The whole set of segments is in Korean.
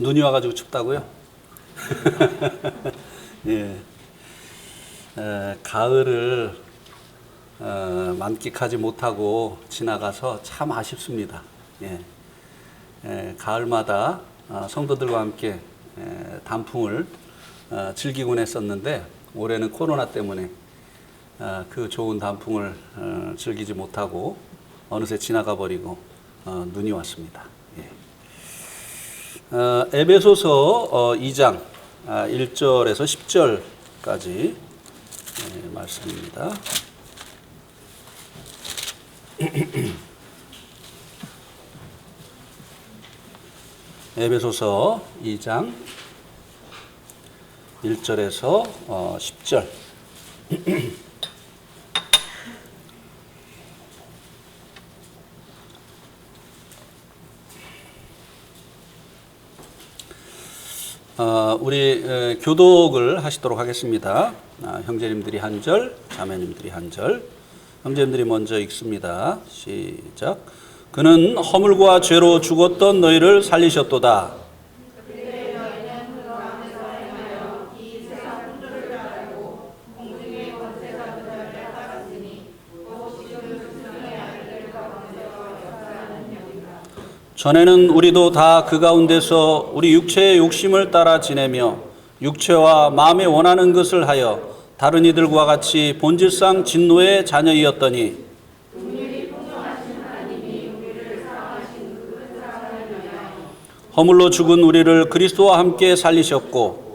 눈이 와가지고 춥다고요? 예. 가을을 만끽하지 못하고 지나가서 참 아쉽습니다. 예. 가을마다 성도들과 함께 단풍을 즐기곤 했었는데 올해는 코로나 때문에 그 좋은 단풍을 즐기지 못하고 어느새 지나가 버리고 눈이 왔습니다. 예. 에베소서 2장 1절에서 10절까지 말씀입니다. 에베소서 2장 1절에서 10절. 우리 교독을 하시도록 하겠습니다. 형제님들이 한 절, 자매님들이 한 절. 형제님들이 먼저 읽습니다. 시작. 그는 허물과 죄로 죽었던 너희를 살리셨도다. 전에는 우리도 다 그 가운데서 우리 육체의 욕심을 따라 지내며 육체와 마음에 원하는 것을 하여 다른 이들과 같이 본질상 진노의 자녀이었더니 허물로 죽은 우리를 그리스도와 함께 살리셨고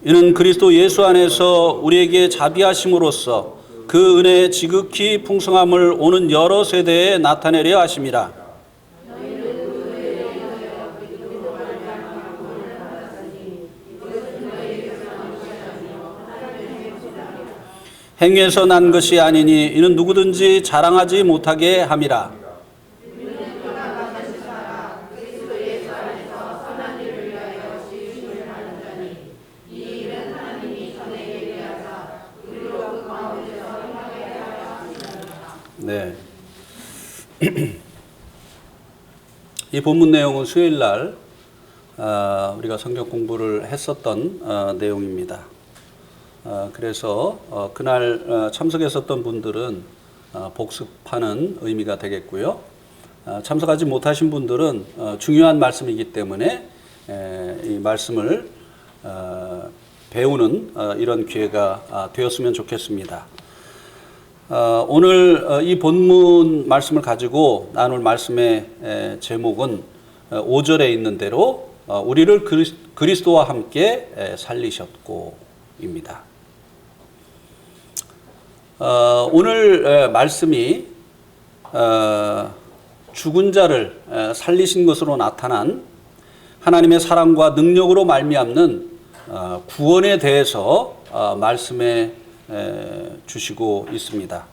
이는 그리스도 예수 안에서 우리에게 자비하심으로써 그 은혜의 지극히 풍성함을 오는 여러 세대에 나타내려 하심이라. 행위에서 난 것이 아니니 이는 누구든지 자랑하지 못하게 함이라. 네. 이 본문 내용은 수요일 날 우리가 성경 공부를 했었던 내용입니다. 그래서 그날 참석했었던 분들은 복습하는 의미가 되겠고요. 참석하지 못하신 분들은 중요한 말씀이기 때문에 이 말씀을 배우는 이런 기회가 되었으면 좋겠습니다. 오늘 이 본문 말씀을 가지고 나눌 말씀의 제목은 5절에 있는 대로 우리를 그리스도와 함께 살리셨고입니다. 오늘 말씀이 죽은 자를 살리신 것으로 나타난 하나님의 사랑과 능력으로 말미암는 구원에 대해서 말씀해 주시고 있습니다.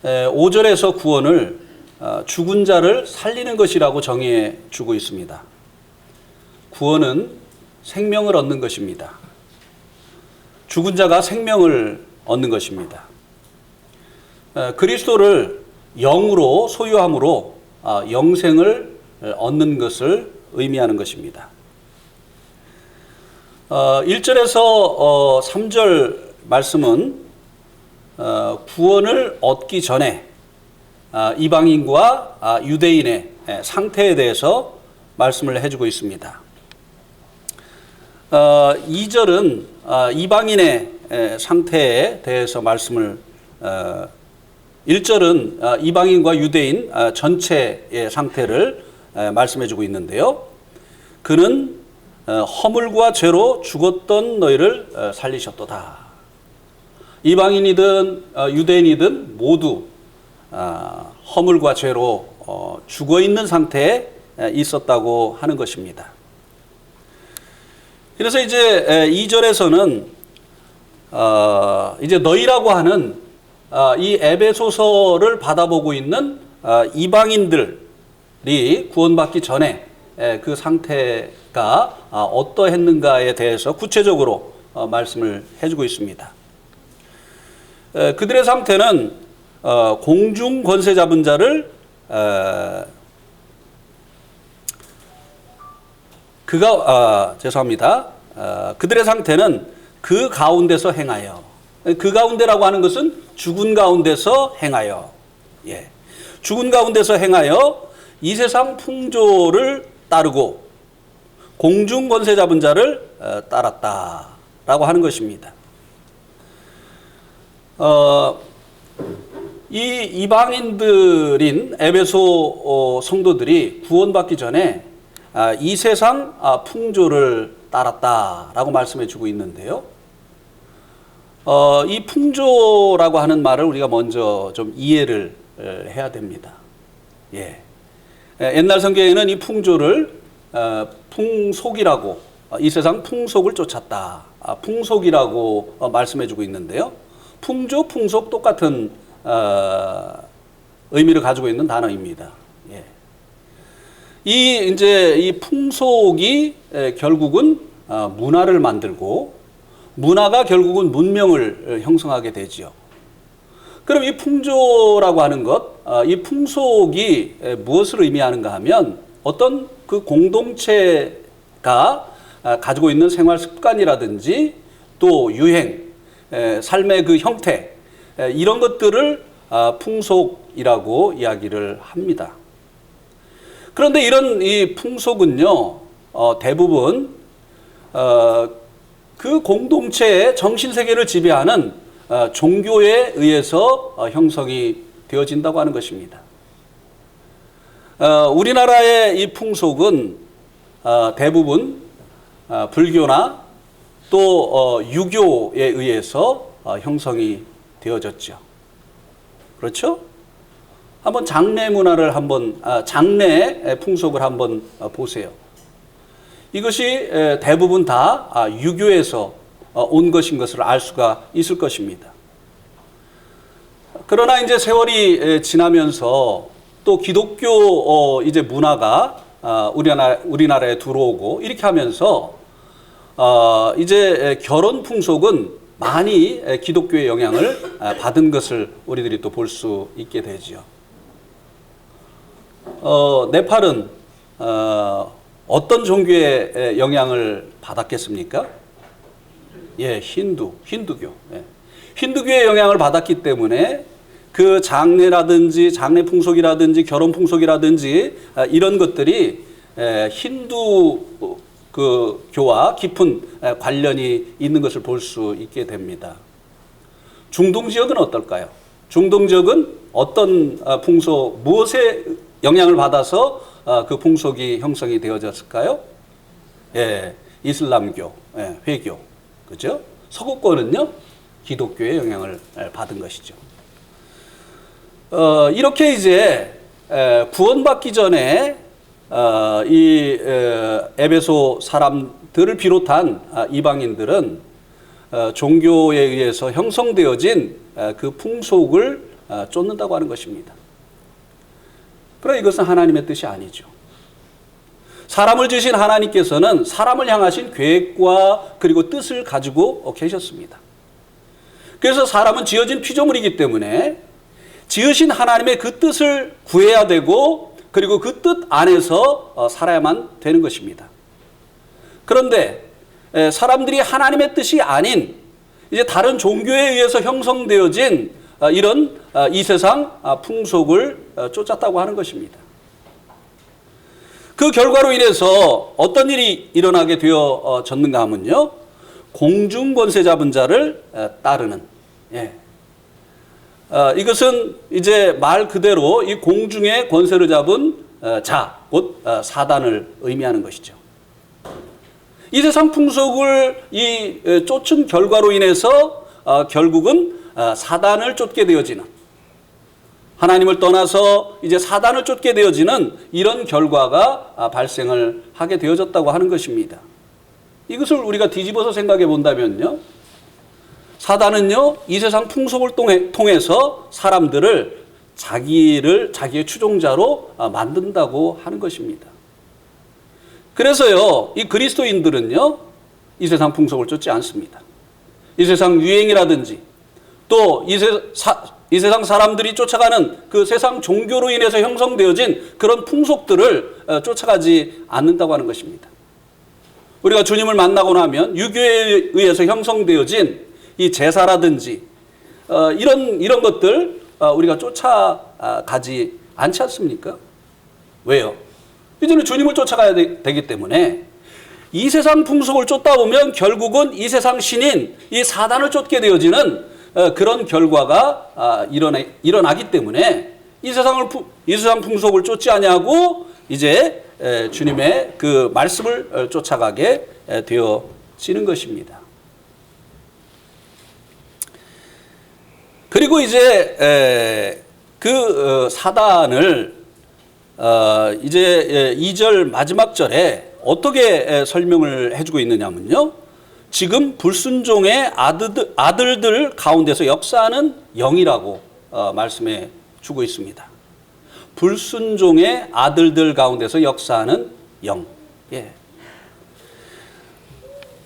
5절에서 구원을 죽은 자를 살리는 것이라고 정의해 주고 있습니다. 구원은 생명을 얻는 것입니다. 죽은 자가 생명을 얻는 것입니다. 그리스도를 영으로 소유함으로 영생을 얻는 것을 의미하는 것입니다. 1절에서 3절 말씀은 구원을 얻기 전에 이방인과 유대인의 상태에 대해서 말씀을 해주고 있습니다. 2절은 이방인의 상태에 대해서 말씀을 1절은 이방인과 유대인 전체의 상태를 말씀해주고 있는데요. 그는 허물과 죄로 죽었던 너희를 살리셨도다. 이방인이든 유대인이든 모두 허물과 죄로 죽어있는 상태에 있었다고 하는 것입니다. 그래서 이제 2절에서는 이제 너희라고 하는 이 에베소서를 받아보고 있는 이방인들이 구원받기 전에 그 상태가 어떠했는가에 대해서 구체적으로 말씀을 해주고 있습니다. 그들의 상태는 공중 권세 잡은 자를 죄송합니다. 그들의 상태는 그 가운데서 행하여, 그 가운데라고 하는 것은 죽은 가운데서 행하여, 죽은 가운데서 행하여 이 세상 풍조를 따르고 공중 권세 잡은 자를 따랐다라고 하는 것입니다. 이 이방인들인 에베소 성도들이 구원받기 전에 이 세상 풍조를 따랐다라고 말씀해 주고 있는데요. 이 풍조라고 하는 말을 우리가 먼저 좀 이해를 해야 됩니다. 옛날 성경에는 이 풍조를 풍속이라고, 이 세상 풍속을 쫓았다, 풍속이라고 말씀해 주고 있는데요. 풍조, 풍속 똑같은 의미를 가지고 있는 단어입니다. 이 풍속이 결국은 문화를 만들고 문화가 결국은 문명을 형성하게 되지요. 그럼 이 풍조라고 하는 것, 이 풍속이 무엇을 의미하는가 하면 어떤 그 공동체가 가지고 있는 생활 습관이라든지 또 유행, 삶의 그 형태, 이런 것들을 풍속이라고 이야기를 합니다. 그런데 이런 이 풍속은요, 대부분 그 공동체의 정신세계를 지배하는 종교에 의해서 형성이 되어진다고 하는 것입니다. 우리나라의 이 풍속은 대부분 불교나 또 유교에 의해서 형성이 되어졌죠. 그렇죠? 한번 장례 문화를 장례 풍속을 한번 보세요. 이것이 대부분 다 유교에서 온 것인 것을 알 수가 있을 것입니다. 그러나 이제 세월이 지나면서 또 기독교 이제 문화가 우리나라에 들어오고 이렇게 하면서 이제 결혼 풍속은 많이 기독교의 영향을 받은 것을 우리들이 또 볼 수 있게 되지요. 네팔은 어떤 종교의 영향을 받았겠습니까? 힌두교. 힌두교의 영향을 받았기 때문에 그 장례라든지 장례 풍속이라든지 결혼 풍속이라든지 이런 것들이 힌두 그 교와 깊은 관련이 있는 것을 볼 수 있게 됩니다. 중동 지역은 어떨까요? 중동 지역은 어떤 풍속, 무엇에 영향을 받아서 그 풍속이 형성이 되어졌을까요? 이슬람교, 회교, 그죠? 서구권은요, 기독교의 영향을 받은 것이죠. 이렇게 이제 구원받기 전에 이 에베소 사람들을 비롯한 이방인들은 종교에 의해서 형성되어진 그 풍속을 쫓는다고 하는 것입니다. 그러나 이것은 하나님의 뜻이 아니죠. 사람을 지으신 하나님께서는 사람을 향하신 계획과 그리고 뜻을 가지고 계셨습니다. 그래서 사람은 지어진 피조물이기 때문에 지으신 하나님의 그 뜻을 구해야 되고 그리고 그 뜻 안에서 살아야만 되는 것입니다. 그런데 사람들이 하나님의 뜻이 아닌 이제 다른 종교에 의해서 형성되어진 이런 이 세상 풍속을 쫓았다고 하는 것입니다. 그 결과로 인해서 어떤 일이 일어나게 되어졌는가 하면요, 공중 권세 잡은 자를 따르는, 이것은 이제 말 그대로 이 공중의 권세를 잡은 자, 곧 사단을 의미하는 것이죠. 이 세상 풍속을 쫓은 결과로 인해서 결국은 사단을 쫓게 되어지는, 하나님을 떠나서 이제 사단을 쫓게 되어지는 이런 결과가 발생을 하게 되어졌다고 하는 것입니다. 이것을 우리가 뒤집어서 생각해 본다면요, 사단은요, 이 세상 풍속을 통해서 사람들을 자기의 추종자로 만든다고 하는 것입니다. 그래서요, 이 그리스도인들은요, 이 세상 풍속을 쫓지 않습니다. 이 세상 유행이라든지 또 이 세상 사람들이 쫓아가는 그 세상 종교로 인해서 형성되어진 그런 풍속들을 쫓아가지 않는다고 하는 것입니다. 우리가 주님을 만나고 나면 유교에 의해서 형성되어진 이 제사라든지 이런 것들 우리가 쫓아가지 않지 않습니까? 왜요? 이제는 주님을 쫓아가야 되기 때문에 이 세상 풍속을 쫓다 보면 결국은 이 세상 신인 이 사단을 쫓게 되어지는 그런 결과가 일어나기 때문에 이 세상 풍속을 쫓지 아니하고 이제 주님의 그 말씀을 쫓아가게 되어지는 것입니다. 그리고 이제 그 사단을 이제 2절 마지막 절에 어떻게 설명을 해주고 있느냐면요. 지금 불순종의 아들들 가운데서 역사하는 영이라고 말씀해 주고 있습니다. 불순종의 아들들 가운데서 역사하는 영. 예.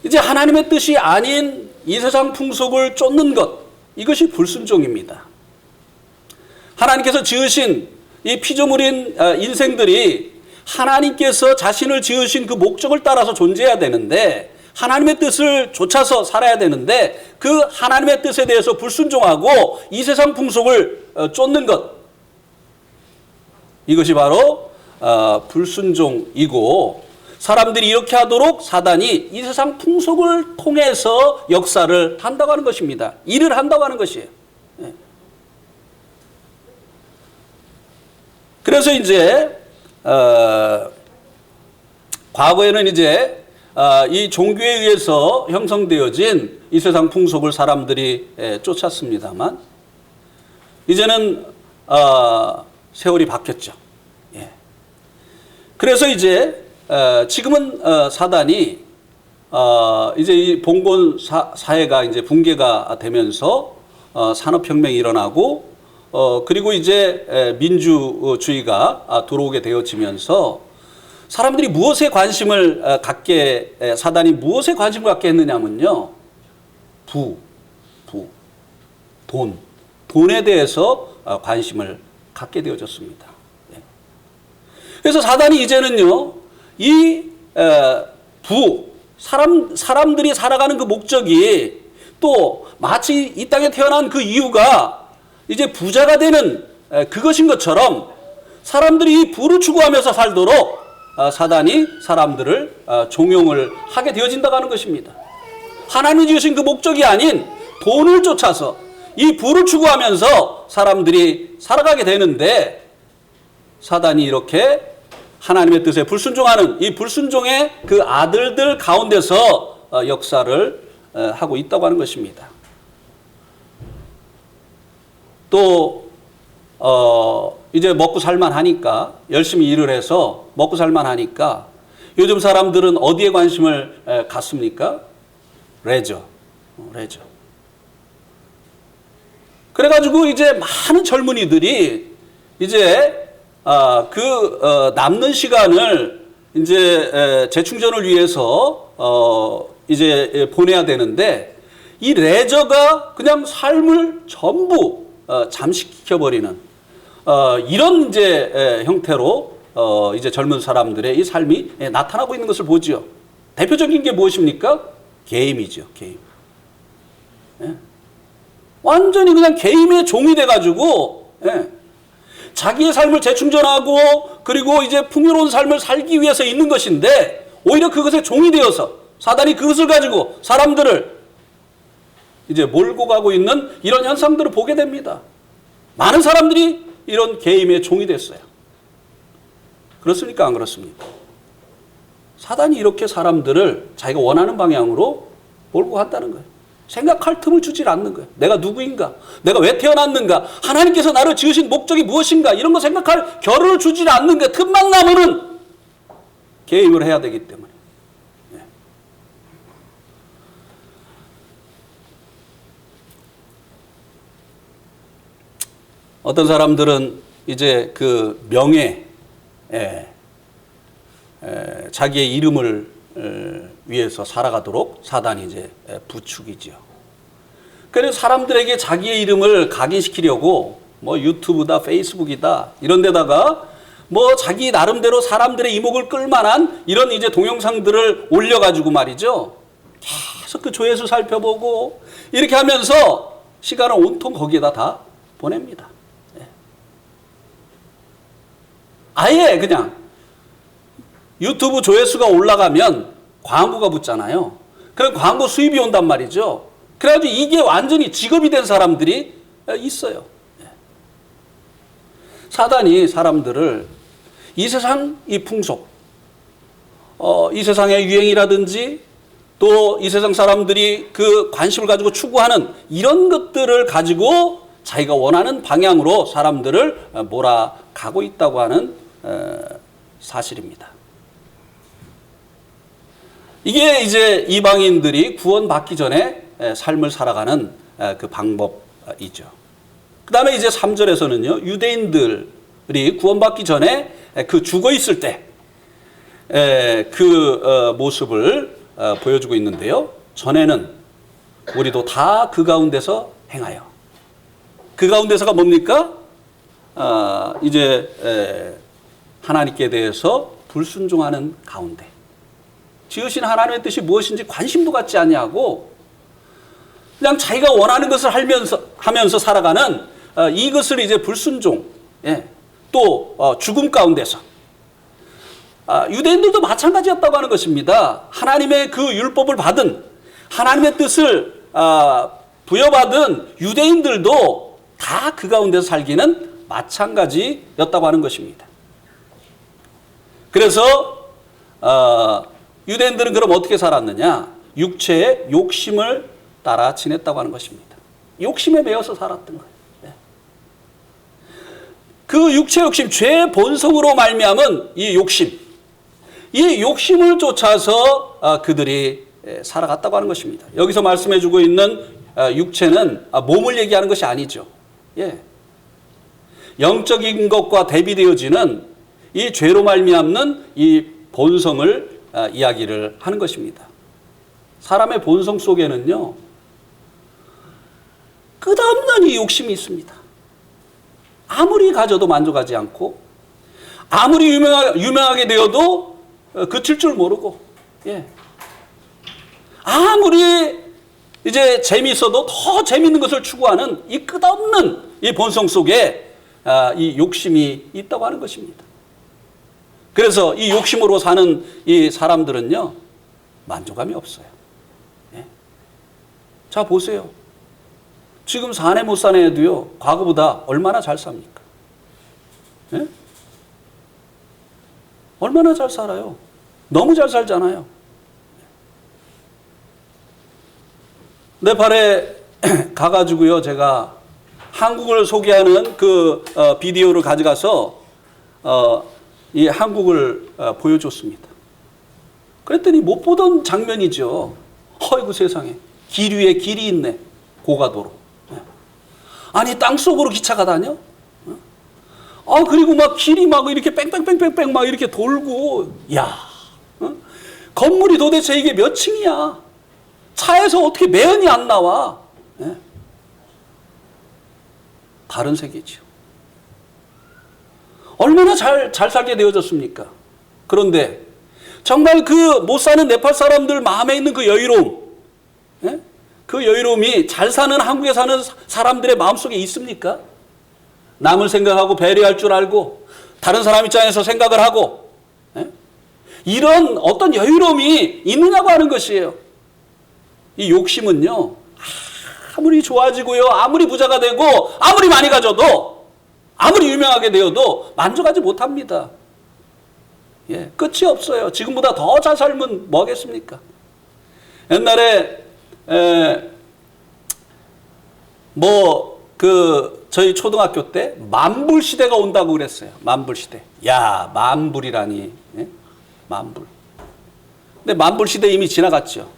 이제 하나님의 뜻이 아닌 이 세상 풍속을 쫓는 것, 이것이 불순종입니다. 하나님께서 지으신 이 피조물인 인생들이 하나님께서 자신을 지으신 그 목적을 따라서 존재해야 되는데 하나님의 뜻을 좇아서 살아야 되는데 그 하나님의 뜻에 대해서 불순종하고 이 세상 풍속을 쫓는 것, 이것이 바로 불순종이고 사람들이 이렇게 하도록 사단이 이 세상 풍속을 통해서 역사를 한다고 하는 것입니다. 일을 한다고 하는 것이에요. 그래서 이제 과거에는 이제 이 종교에 의해서 형성되어진 이 세상 풍속을 사람들이 쫓았습니다만 이제는 세월이 바뀌었죠. 예. 그래서 이제 지금은 사단이 이제 이 봉건 사회가 이제 붕괴가 되면서 산업혁명이 일어나고 그리고 이제 민주주의가 들어오게 되어지면서 사람들이 무엇에 관심을 갖게, 사단이 무엇에 관심을 갖게 했느냐면요. 돈에 대해서 관심을 갖게 되어졌습니다. 그래서 사단이 이제는요, 이 사람들이 살아가는 그 목적이 또 마치 이 땅에 태어난 그 이유가 이제 부자가 되는 그것인 것처럼 사람들이 이 부를 추구하면서 살도록 사단이 사람들을 종용을 하게 되어진다고 하는 것입니다. 하나님이 지으신 그 목적이 아닌 돈을 쫓아서 이 부를 추구하면서 사람들이 살아가게 되는데 사단이 이렇게 하나님의 뜻에 불순종하는 이 불순종의 그 아들들 가운데서 역사를 하고 있다고 하는 것입니다. 또 이제 먹고 살만하니까 열심히 일을 해서 먹고 살만하니까 요즘 사람들은 어디에 관심을 갖습니까? 레저. 그래가지고 이제 많은 젊은이들이 이제 남는 시간을 이제 재충전을 위해서 이제 보내야 되는데 이 레저가 그냥 삶을 전부 잠식시켜버리는 이런 이제 형태로 이제 젊은 사람들의 이 삶이 나타나고 있는 것을 보죠. 대표적인 게 무엇입니까? 게임이죠. 게임. 완전히 그냥 게임의 종이 돼가지고 자기의 삶을 재충전하고 그리고 이제 풍요로운 삶을 살기 위해서 있는 것인데 오히려 그것의 종이 되어서 사단이 그것을 가지고 사람들을 이제 몰고 가고 있는 이런 현상들을 보게 됩니다. 많은 사람들이 이런 게임의 종이 됐어요. 그렇습니까? 안 그렇습니까? 사단이 이렇게 사람들을 자기가 원하는 방향으로 몰고 간다는 거예요. 생각할 틈을 주질 않는 거예요. 내가 누구인가? 내가 왜 태어났는가? 하나님께서 나를 지으신 목적이 무엇인가? 이런 거 생각할 겨를을 주질 않는 거예요. 틈만 나면은 게임을 해야 되기 때문에. 어떤 사람들은 이제 그 명예, 자기의 이름을 위해서 살아가도록 사단이 이제 부추기죠. 그래서 사람들에게 자기의 이름을 각인시키려고 뭐 유튜브다, 페이스북이다 이런 데다가 뭐 자기 나름대로 사람들의 이목을 끌만한 이런 이제 동영상들을 올려가지고 말이죠. 계속 그 조회수 살펴보고 이렇게 하면서 시간을 온통 거기에다 다 보냅니다. 아예 그냥 유튜브 조회수가 올라가면 광고가 붙잖아요. 그럼 광고 수입이 온단 말이죠. 그래가지고 이게 완전히 직업이 된 사람들이 있어요. 사단이 사람들을 이 세상 이 풍속, 이 세상의 유행이라든지 또 이 세상 사람들이 그 관심을 가지고 추구하는 이런 것들을 가지고 자기가 원하는 방향으로 사람들을 몰아가고 있다고 하는 사실입니다. 이게 이제 이방인들이 구원받기 전에 삶을 살아가는 그 방법이죠. 그 다음에 이제 3절에서는요, 유대인들이 구원받기 전에 그 죽어 있을 때 그 모습을 보여주고 있는데요. 전에는 우리도 다 그 가운데서 행하여. 그 가운데서가 뭡니까? 이제 하나님께 대해서 불순종하는 가운데. 지으신 하나님의 뜻이 무엇인지 관심도 갖지 아니하고 그냥 자기가 원하는 것을 하면서 살아가는 이것을 이제 불순종, 또 죽음 가운데서 유대인들도 마찬가지였다고 하는 것입니다. 하나님의 그 율법을 받은 하나님의 뜻을 부여받은 유대인들도 다 그 가운데서 살기는 마찬가지였다고 하는 것입니다. 그래서 유대인들은 그럼 어떻게 살았느냐? 육체의 욕심을 따라 지냈다고 하는 것입니다. 욕심에 매여서 살았던 거예요. 그 육체 욕심, 죄의 본성으로 말미암은 이 욕심을 쫓아서 그들이 살아갔다고 하는 것입니다. 여기서 말씀해주고 있는 육체는 몸을 얘기하는 것이 아니죠. 영적인 것과 대비되어지는 이 죄로 말미암는 이 본성을 이야기를 하는 것입니다. 사람의 본성 속에는요, 끝없는 이 욕심이 있습니다. 아무리 가져도 만족하지 않고, 아무리 유명하게 되어도 그칠 줄 모르고, 아무리 이제 재미있어도 더 재미있는 것을 추구하는 이 끝없는 이 본성 속에 이 욕심이 있다고 하는 것입니다. 그래서 이 욕심으로 사는 이 사람들은요, 만족감이 없어요. 자, 보세요. 지금 사내 못 사내 애도요, 과거보다 얼마나 잘 삽니까? 얼마나 잘 살아요? 너무 잘 살잖아요. 네팔에 가가지고요, 제가 한국을 소개하는 그 비디오를 가져가서 이 한국을 보여줬습니다. 그랬더니 못 보던 장면이죠. 어이구 세상에, 길 위에 길이 있네. 고가도로. 아니 땅속으로 기차가 다녀? 그리고 막 길이 막 이렇게 뺑뺑뺑뺑뺑 막 이렇게 돌고, 야, 건물이 도대체 이게 몇 층이야? 차에서 어떻게 매연이 안 나와? 다른 세계죠. 얼마나 잘 살게 되어졌습니까? 그런데 정말 그 못 사는 네팔 사람들 마음에 있는 그 여유로움, 그 여유로움이 잘 사는 한국에 사는 사람들의 마음속에 있습니까? 남을 생각하고 배려할 줄 알고 다른 사람 입장에서 생각을 하고 이런 어떤 여유로움이 있느냐고 하는 것이에요. 이 욕심은요, 아무리 좋아지고요, 아무리 부자가 되고 아무리 많이 가져도 아무리 유명하게 되어도 만족하지 못합니다. 끝이 없어요. 지금보다 더 잘 살면 뭐 하겠습니까? 옛날에 저희 초등학교 때 만불 시대가 온다고 그랬어요. 만불 시대. 야, 만불이라니. 만불. 근데 만불 시대 이미 지나갔죠.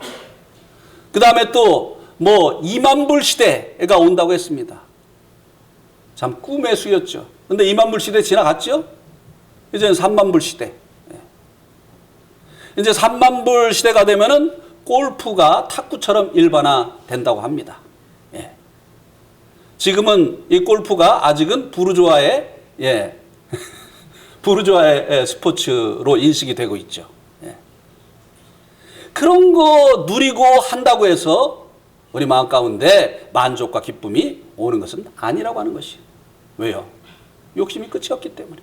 그 다음에 또 2만불 시대가 온다고 했습니다. 참 꿈의 수였죠. 근데 2만불 시대 지나갔죠? 이제는 3만불 시대. 이제 3만 불 시대가 되면은 골프가 탁구처럼 일반화된다고 합니다. 예. 지금은 이 골프가 아직은 부르주아의 부르주아의 스포츠로 인식이 되고 있죠. 예. 그런 거 누리고 한다고 해서 우리 마음 가운데 만족과 기쁨이 오는 것은 아니라고 하는 것이에요. 왜요? 욕심이 끝이 없기 때문에.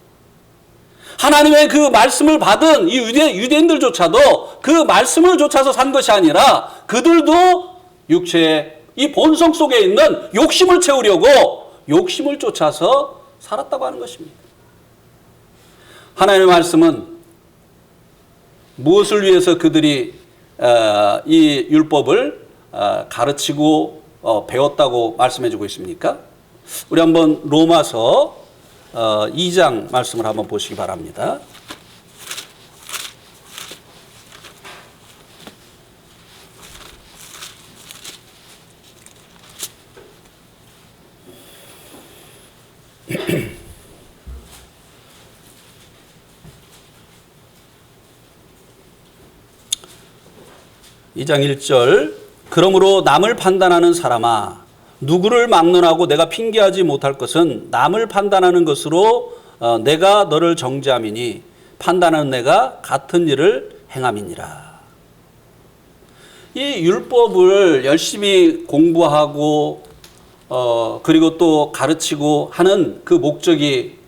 하나님의 그 말씀을 받은 이 유대인들조차도 그 말씀을 쫓아서 산 것이 아니라 그들도 육체의 이 본성 속에 있는 욕심을 채우려고 욕심을 쫓아서 살았다고 하는 것입니다. 하나님의 말씀은 무엇을 위해서 그들이 이 율법을 가르치고 배웠다고 말씀해주고 있습니까? 우리 한번 로마서 2장 말씀을 한번 보시기 바랍니다. 이 장 1절 그러므로 남을 판단하는 사람아 누구를 막론하고 내가 핑계하지 못할 것은 남을 판단하는 것으로 내가 너를 정죄함이니 판단하는 내가 같은 일을 행함이니라. 이 율법을 열심히 공부하고 그리고 또 가르치고 하는 그 목적이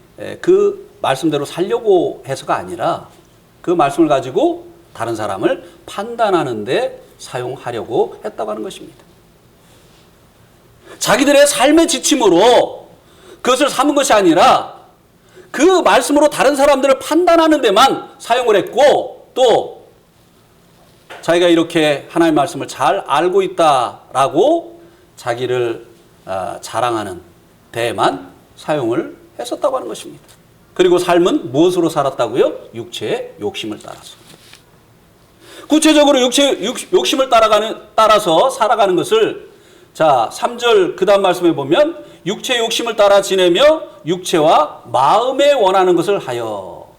그 말씀대로 살려고 해서가 아니라 그 말씀을 가지고 다른 사람을 판단하는 데 사용하려고 했다고 하는 것입니다. 자기들의 삶의 지침으로 그것을 삼은 것이 아니라 그 말씀으로 다른 사람들을 판단하는 데만 사용을 했고 또 자기가 이렇게 하나님의 말씀을 잘 알고 있다라고 자기를 자랑하는 데에만 사용을 했었다고 하는 것입니다. 그리고 삶은 무엇으로 살았다고요? 육체의 욕심을 따라서. 구체적으로 욕심을 따라서 살아가는 것을 자 3절 그 다음 말씀에 보면 육체의 욕심을 따라 지내며 육체와 마음에 원하는 것을 하여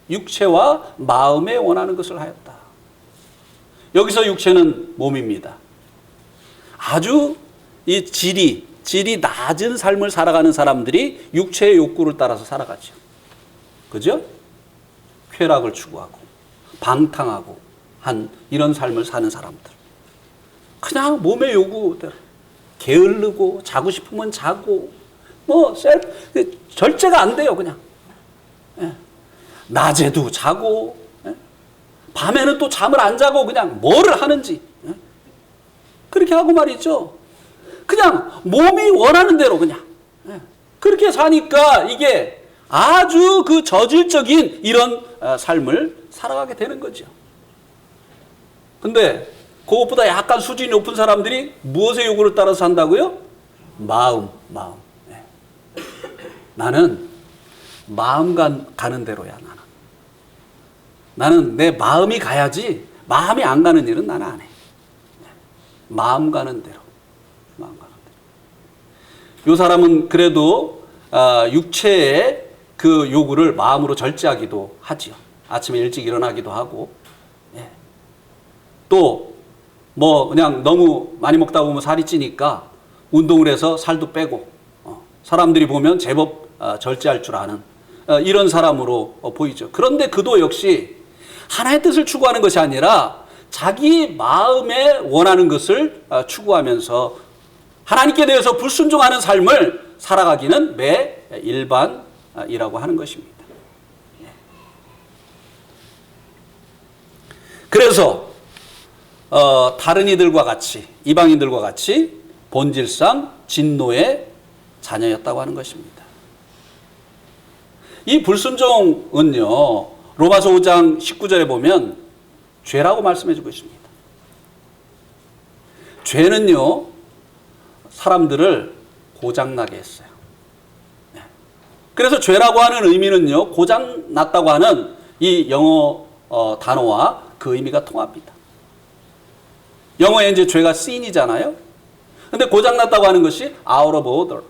육체와 마음에 원하는 것을 하였다. 여기서 육체는 몸입니다. 아주 이 질이 낮은 삶을 살아가는 사람들이 육체의 욕구를 따라서 살아가죠. 그죠? 쾌락을 추구하고 방탕하고 한 이런 삶을 사는 사람들. 그냥 몸의 요구대로 게으르고 자고 싶으면 자고 절제가 안 돼요. 그냥 낮에도 자고 밤에는 또 잠을 안 자고 그냥 뭐를 하는지 그렇게 하고 말이죠. 그냥 몸이 원하는 대로 그냥 그렇게 사니까 이게 아주 그 저질적인 이런 삶을 살아가게 되는 거죠. 근데 그것보다 약간 수준이 높은 사람들이 무엇의 요구를 따라서 산다고요? 마음. 나는 마음 가는 대로야. 나는 내 마음이 가야지 마음이 안 가는 일은 나는 안 해. 마음 가는 대로. 이 사람은 그래도 육체의 그 요구를 마음으로 절제하기도 하지요. 아침에 일찍 일어나기도 하고 또 그냥 너무 많이 먹다 보면 살이 찌니까 운동을 해서 살도 빼고 사람들이 보면 제법 절제할 줄 아는 이런 사람으로 보이죠. 그런데 그도 역시 하나의 뜻을 추구하는 것이 아니라 자기 마음에 원하는 것을 추구하면서 하나님께 대해서 불순종하는 삶을 살아가기는 매 일반이라고 하는 것입니다. 그래서 다른 이들과 같이 이방인들과 같이 본질상 진노의 자녀였다고 하는 것입니다. 이 불순종은요 로마서 5장 19절에 보면 죄라고 말씀해 주고 있습니다. 죄는요 사람들을 고장나게 했어요. 그래서 죄라고 하는 의미는요 고장났다고 하는 이 영어 단어와 그 의미가 통합니다. 영어에 이제 죄가 sin이잖아요. 근데 고장났다고 하는 것이 out of order.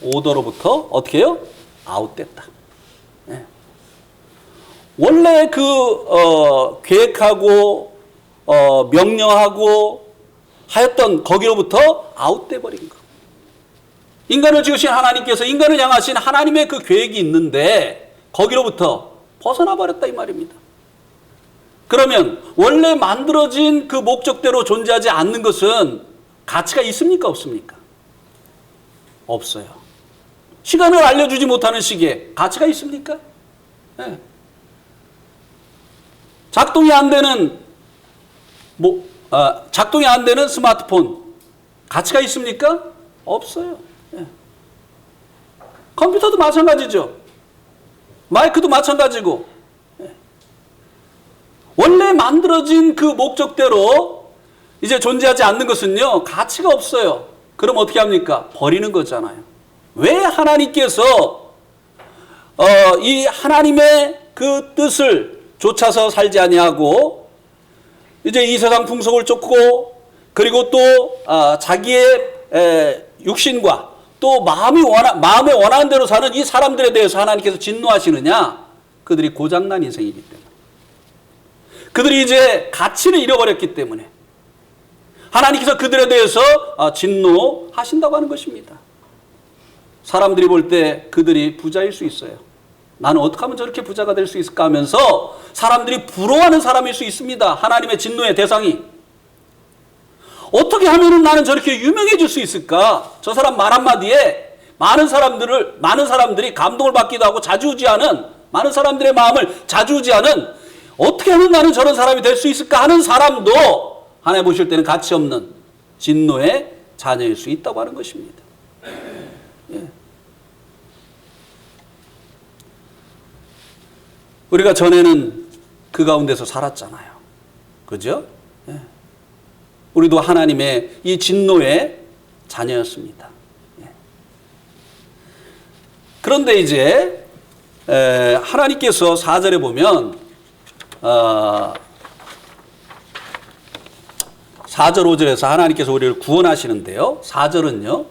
오더로부터 어떻게 해요? 아웃됐다. 원래 계획하고 명령하고 하였던 거기로부터 아웃돼 버린 거. 인간을 지으신 하나님께서 인간을 향하신 하나님의 그 계획이 있는데 거기로부터 벗어나 버렸다 이 말입니다. 그러면 원래 만들어진 그 목적대로 존재하지 않는 것은 가치가 있습니까? 없습니까? 없어요. 시간을 알려주지 못하는 시계에 가치가 있습니까? 네. 작동이 안 되는 스마트폰 가치가 있습니까? 없어요. 네. 컴퓨터도 마찬가지죠. 마이크도 마찬가지고. 네. 원래 만들어진 그 목적대로 이제 존재하지 않는 것은요 가치가 없어요. 그럼 어떻게 합니까? 버리는 거잖아요. 왜 하나님께서 이 하나님의 그 뜻을 쫓아서 살지 아니하고 이제 이 세상 풍속을 쫓고 그리고 또 자기의 육신과 또 마음에 원하는 대로 사는 이 사람들에 대해서 하나님께서 진노하시느냐? 그들이 고장난 인생이기 때문에. 그들이 이제 가치를 잃어버렸기 때문에 하나님께서 그들에 대해서 진노하신다고 하는 것입니다. 사람들이 볼 때 그들이 부자일 수 있어요. 나는 어떻게 하면 저렇게 부자가 될 수 있을까 하면서 사람들이 부러워하는 사람일 수 있습니다. 하나님의 진노의 대상이. 어떻게 하면 나는 저렇게 유명해질 수 있을까? 저 사람 말 한마디에 많은 사람들이 감동을 받기도 하고 자주우지하는 많은 사람들의 마음을 자주우지하는 어떻게 하면 나는 저런 사람이 될 수 있을까 하는 사람도 하나님 보실 때는 가치 없는 진노의 자녀일 수 있다고 하는 것입니다. 예. 우리가 전에는 그 가운데서 살았잖아요. 그죠? 예. 우리도 하나님의 이 진노의 자녀였습니다. 예. 그런데 이제 하나님께서 4절에 보면 4절 5절에서 하나님께서 우리를 구원하시는데요. 4절은요.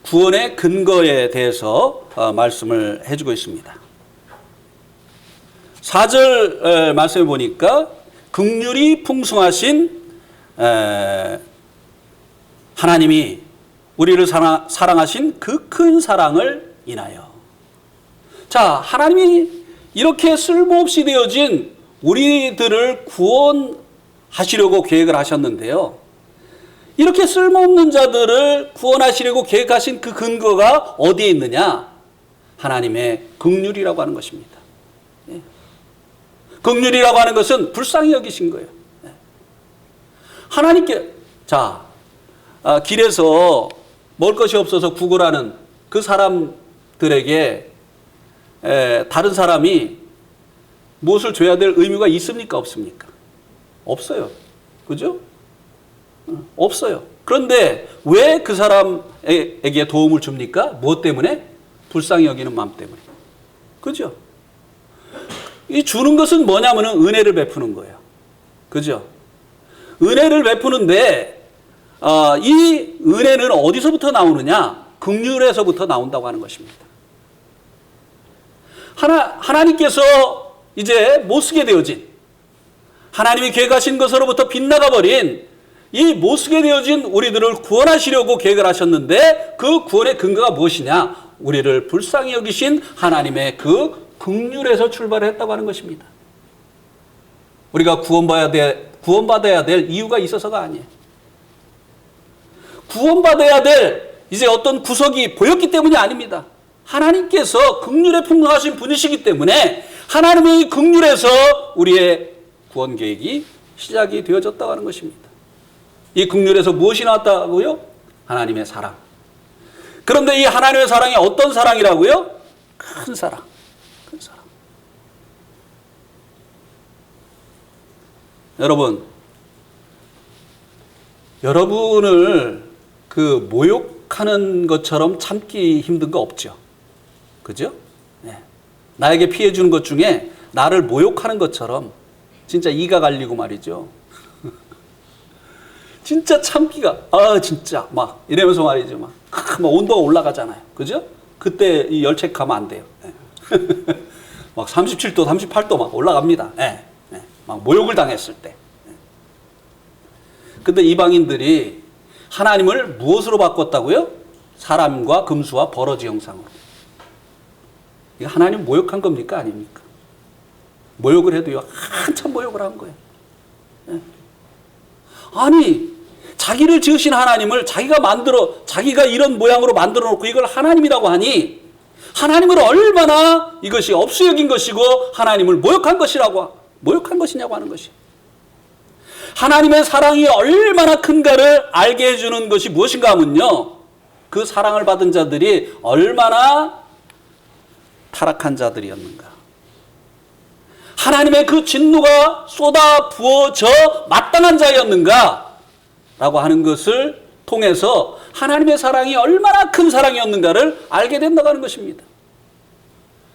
구원의 근거에 대해서 말씀을 해주고 있습니다. 4절 말씀해 보니까 긍휼이 풍성하신 하나님이 우리를 사랑하신 그 큰 사랑을 인하여. 자, 하나님이 이렇게 쓸모없이 되어진 우리들을 구원하시려고 계획을 하셨는데요. 이렇게 쓸모없는 자들을 구원하시려고 계획하신 그 근거가 어디에 있느냐? 하나님의 긍휼이라고 하는 것입니다. 예. 긍휼이라고 하는 것은 불쌍히 여기신 거예요. 예. 하나님께 길에서 먹을 것이 없어서 구걸하는 그 사람들에게 다른 사람이 무엇을 줘야 될 의무가 있습니까? 없습니까? 없어요. 그죠? 없어요. 그런데 왜 그 사람에게 도움을 줍니까? 무엇 때문에? 불쌍히 여기는 마음 때문에. 그죠? 이 주는 것은 뭐냐면은 은혜를 베푸는 거예요. 그죠? 은혜를 베푸는데 이 은혜는 어디서부터 나오느냐? 긍휼에서부터 나온다고 하는 것입니다. 하나님께서 이제 못쓰게 되어진 하나님이 계획하신 것으로부터 빗나가 버린 이 못쓰게 되어진 우리들을 구원하시려고 계획을 하셨는데 그 구원의 근거가 무엇이냐? 우리를 불쌍히 여기신 하나님의 그 긍휼에서 출발했다고 하는 것입니다. 우리가 구원받아야 될 이유가 있어서가 아니에요. 구원받아야 될 이제 어떤 구석이 보였기 때문이 아닙니다. 하나님께서 긍휼에 풍성하신 분이시기 때문에 하나님의 긍휼에서 우리의 구원 계획이 시작이 되어졌다고 하는 것입니다. 이 긍휼에서 무엇이 나왔다고요? 하나님의 사랑. 그런데 이 하나님의 사랑이 어떤 사랑이라고요? 큰 사랑. 큰 사랑. 여러분을 그 모욕하는 것처럼 참기 힘든 거 없죠. 그죠? 네. 나에게 피해 주는 것 중에 나를 모욕하는 것처럼 진짜 이가 갈리고 말이죠. 진짜 참기가 진짜 막 이러면서 말이죠. 막 온도가 올라가잖아요. 그죠? 그때 이 열체크하면 안 돼요. 네. 막 37도, 38도 막 올라갑니다. 예, 예. 막 모욕을 당했을 때. 예. 근데 이방인들이 하나님을 무엇으로 바꿨다고요? 사람과 금수와 버러지 형상으로. 이거 하나님 모욕한 겁니까? 아닙니까? 모욕을 해도요, 한참 모욕을 한 거예요. 예. 아니, 자기를 지으신 하나님을 자기가 이런 모양으로 만들어 놓고 이걸 하나님이라고 하니, 하나님을 얼마나 이것이 업수여긴 것이고, 하나님을 모욕한 것이냐고 하는 것이. 하나님의 사랑이 얼마나 큰가를 알게 해주는 것이 무엇인가 하면요, 그 사랑을 받은 자들이 얼마나 타락한 자들이었는가. 하나님의 그 진노가 쏟아 부어져 마땅한 자였는가 라고 하는 것을 통해서 하나님의 사랑이 얼마나 큰 사랑이었는가를 알게 된다고 하는 것입니다.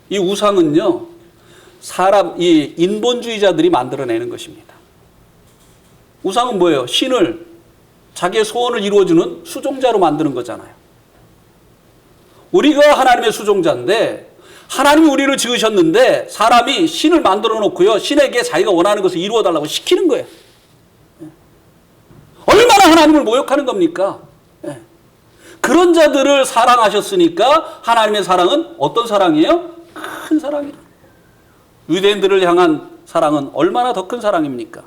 이 우상은요, 이 인본주의자들이 만들어내는 것입니다. 우상은 뭐예요? 신을 자기의 소원을 이루어주는 수종자로 만드는 거잖아요. 우리가 하나님의 수종자인데, 하나님이 우리를 지으셨는데 사람이 신을 만들어 놓고요, 신에게 자기가 원하는 것을 이루어 달라고 시키는 거예요. 얼마나 하나님을 모욕하는 겁니까? 그런 자들을 사랑하셨으니까 하나님의 사랑은 어떤 사랑이에요? 큰 사랑이에요. 유대인들을 향한 사랑은 얼마나 더 큰 사랑입니까?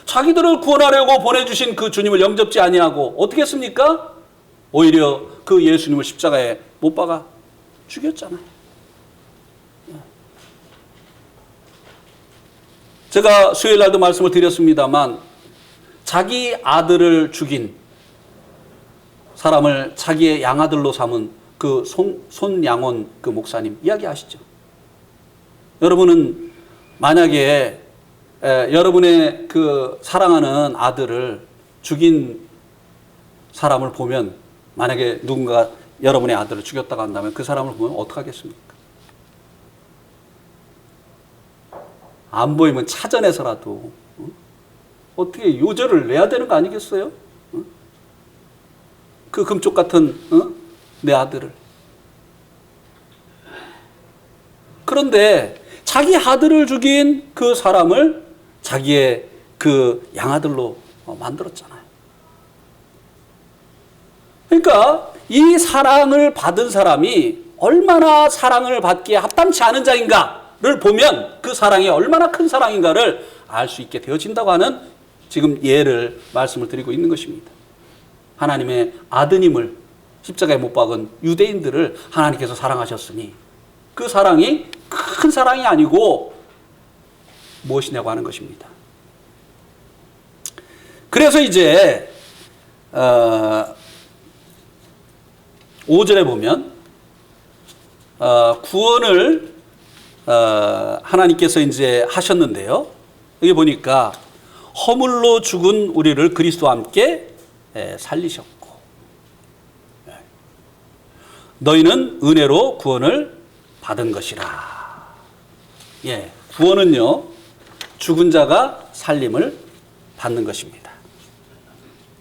자기들을 구원하려고 보내주신 그 주님을 영접지 아니하고 어떻게 했습니까? 오히려 그 예수님을 십자가에 못 박아 죽였잖아요. 제가 수요일 날도 말씀을 드렸습니다만, 자기 아들을 죽인 사람을 자기의 양아들로 삼은 그 손양원 그 목사님 이야기 아시죠? 여러분은 만약에 여러분의 그 사랑하는 아들을 죽인 사람을 보면, 만약에 누군가 여러분의 아들을 죽였다고 한다면 그 사람을 보면 어떡하겠습니까? 안 보이면 찾아내서라도 어떻게 요절을 내야 되는 거 아니겠어요? 그 금쪽 같은 내 아들을. 그런데 자기 아들을 죽인 그 사람을 자기의 그 양아들로 만들었잖아요. 그러니까 이 사랑을 받은 사람이 얼마나 사랑을 받기에 합당치 않은 자인가를 보면 그 사랑이 얼마나 큰 사랑인가를 알 수 있게 되어진다고 하는 지금 말씀을 드리고 있는 것입니다. 하나님의 아드님을 십자가에 못 박은 유대인들을 하나님께서 사랑하셨으니 그 사랑이 큰 사랑이 아니고 무엇이냐고 하는 것입니다. 그래서 이제 5절에 보면 구원을 하나님께서 이제 하셨는데요. 여기 보니까 허물로 죽은 우리를 그리스도와 함께 살리셨고, 너희는 은혜로 구원을 받은 것이라. 예, 구원은요, 죽은 자가 살림을 받는 것입니다.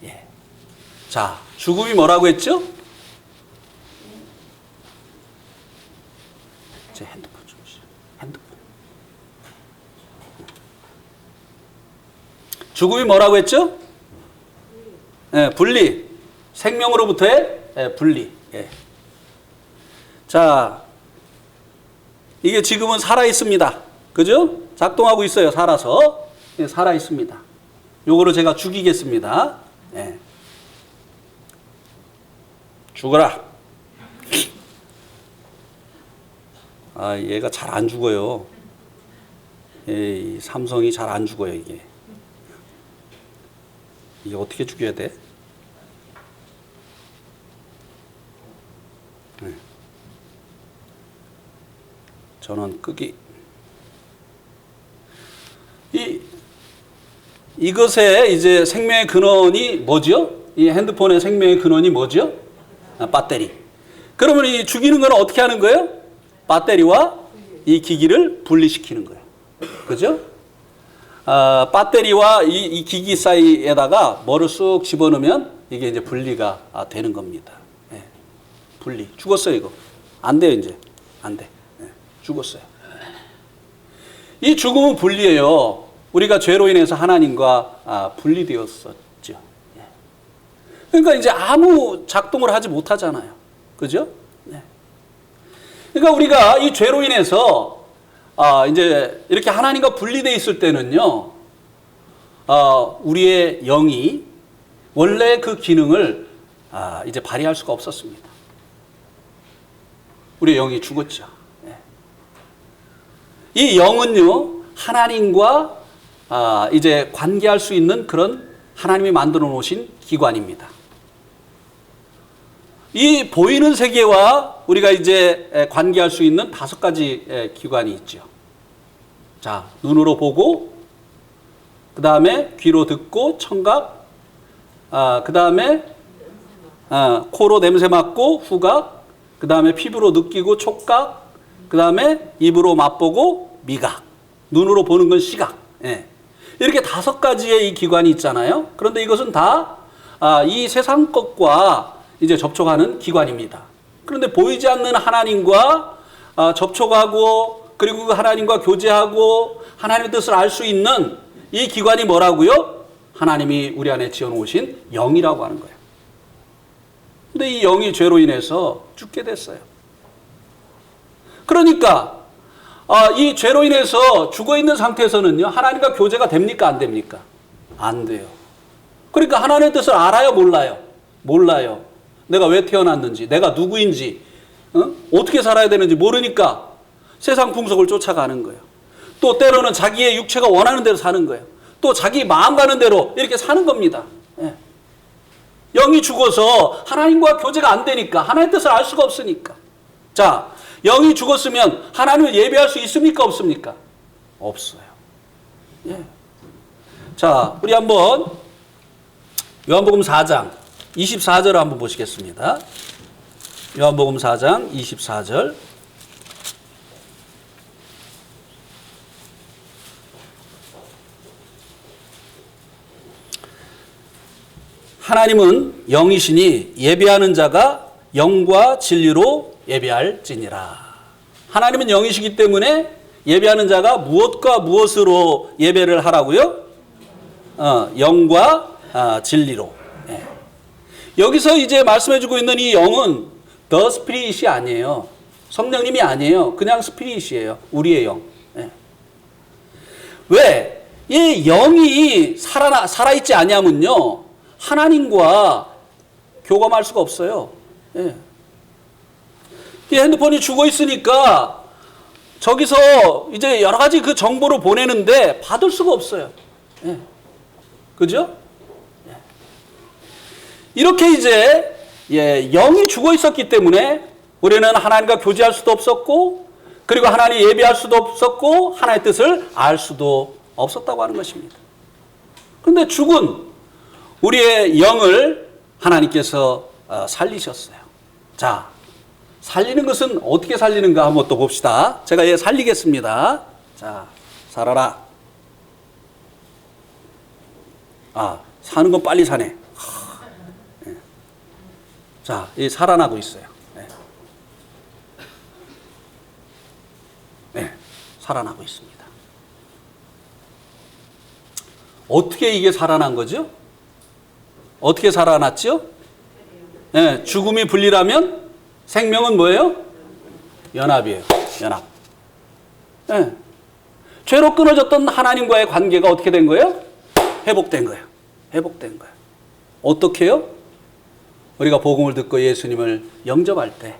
예. 자, 죽음이 뭐라고 했죠? 제 핸드폰 좀 주세요. 핸드폰. 죽음이 뭐라고 했죠? 예, 분리. 생명으로부터의 분리. 예. 자, 이게 지금은 살아 있습니다. 그죠? 작동하고 있어요. 살아서. 예, 살아 있습니다. 요거를 제가 죽이겠습니다. 예. 죽어라. 아, 얘가 잘 안 죽어요. 이 삼성이 잘 안 죽어요, 이게. 이게 어떻게 죽여야 돼? 네. 전원 끄기. 이것의 이제 생명의 근원이 뭐죠? 이 핸드폰의 생명의 근원이 뭐죠? 배터리. 그러면 이 죽이는 건 어떻게 하는 거예요? 배터리와 이 기기를 분리시키는 거예요. 그죠? 배터리와 이 기기 사이에다가 뭐를 쑥 집어넣으면 이게 이제 분리가 되는 겁니다. 분리. 죽었어요, 이거. 안 돼요, 이제. 안 돼. 죽었어요. 이 죽음은 분리예요. 우리가 죄로 인해서 하나님과 분리되었었죠. 그러니까 이제 아무 작동을 하지 못하잖아요. 그죠? 그러니까 우리가 이 죄로 인해서 이제 이렇게 하나님과 분리되어 있을 때는요, 우리의 영이 원래 그 기능을 이제 발휘할 수가 없었습니다. 우리의 영이 죽었죠. 이 영은요, 하나님과 이제 관계할 수 있는 그런 하나님이 만들어 놓으신 기관입니다. 이 보이는 세계와 우리가 이제 관계할 수 있는 5가지 기관이 있죠. 자, 눈으로 보고, 그 다음에 귀로 듣고, 청각, 그 다음에 코로 냄새 맡고, 후각, 그 다음에 피부로 느끼고, 촉각, 그 다음에 입으로 맛보고, 미각. 눈으로 보는 건 시각. 이렇게 5가지의 이 기관이 있잖아요. 그런데 이것은 다 이 세상 것과 이제 접촉하는 기관입니다. 그런데 보이지 않는 하나님과 접촉하고, 그리고 그 하나님과 교제하고 하나님의 뜻을 알 수 있는 이 기관이 뭐라고요? 하나님이 우리 안에 지어놓으신 영이라고 하는 거예요. 근데 이 영이 죄로 인해서 죽게 됐어요. 그러니까 이 죄로 인해서 죽어있는 상태에서는요, 하나님과 교제가 됩니까? 안 됩니까? 안 돼요. 그러니까 하나님의 뜻을 알아요? 몰라요? 몰라요. 내가 왜 태어났는지, 내가 누구인지, 어떻게 살아야 되는지 모르니까 세상 풍속을 쫓아가는 거예요. 또 때로는 자기의 육체가 원하는 대로 사는 거예요. 또 자기 마음 가는 대로 이렇게 사는 겁니다. 영이 죽어서 하나님과 교제가 안 되니까, 하나님의 뜻을 알 수가 없으니까. 자, 영이 죽었으면 하나님을 예배할 수 있습니까? 없습니까? 없어요. 자, 우리 한번 요한복음 4장 24절을 한번 보시겠습니다. 요한복음 4장 24절. 하나님은 영이시니 예배하는 자가 영과 진리로 예배할지니라. 하나님은 영이시기 때문에 예배하는 자가 무엇과 무엇으로 예배를 하라고요? 영과 진리로. 여기서 이제 말씀해주고 있는 이 영은 the spirit이 아니에요. 성령님이 아니에요. 그냥 스피릿이에요. 우리의 영. 왜? 이 영이 살아있지 아니하면요, 하나님과 교감할 수가 없어요. 이 핸드폰이 죽어 있으니까 저기서 이제 여러 가지 그 정보를 보내는데 받을 수가 없어요. 그죠? 이렇게 이제 영이 죽어 있었기 때문에 우리는 하나님과 교제할 수도 없었고, 그리고 하나님 예배할 수도 없었고, 하나님의 뜻을 알 수도 없었다고 하는 것입니다. 그런데 죽은 우리의 영을 하나님께서 살리셨어요. 자, 살리는 것은 어떻게 살리는가 한번 또 봅시다. 제가 얘 살리겠습니다. 자, 살아라. 사는 건 빨리 사네. 자, 이 살아나고 있어요. 살아나고 있습니다. 어떻게 이게 살아난 거죠? 어떻게 살아났죠? 죽음이 분리라면 생명은 뭐예요? 연합이에요. 연합. 죄로 끊어졌던 하나님과의 관계가 어떻게 된 거예요? 회복된 거예요. 회복된 거예요. 어떻게 해요? 우리가 복음을 듣고 예수님을 영접할 때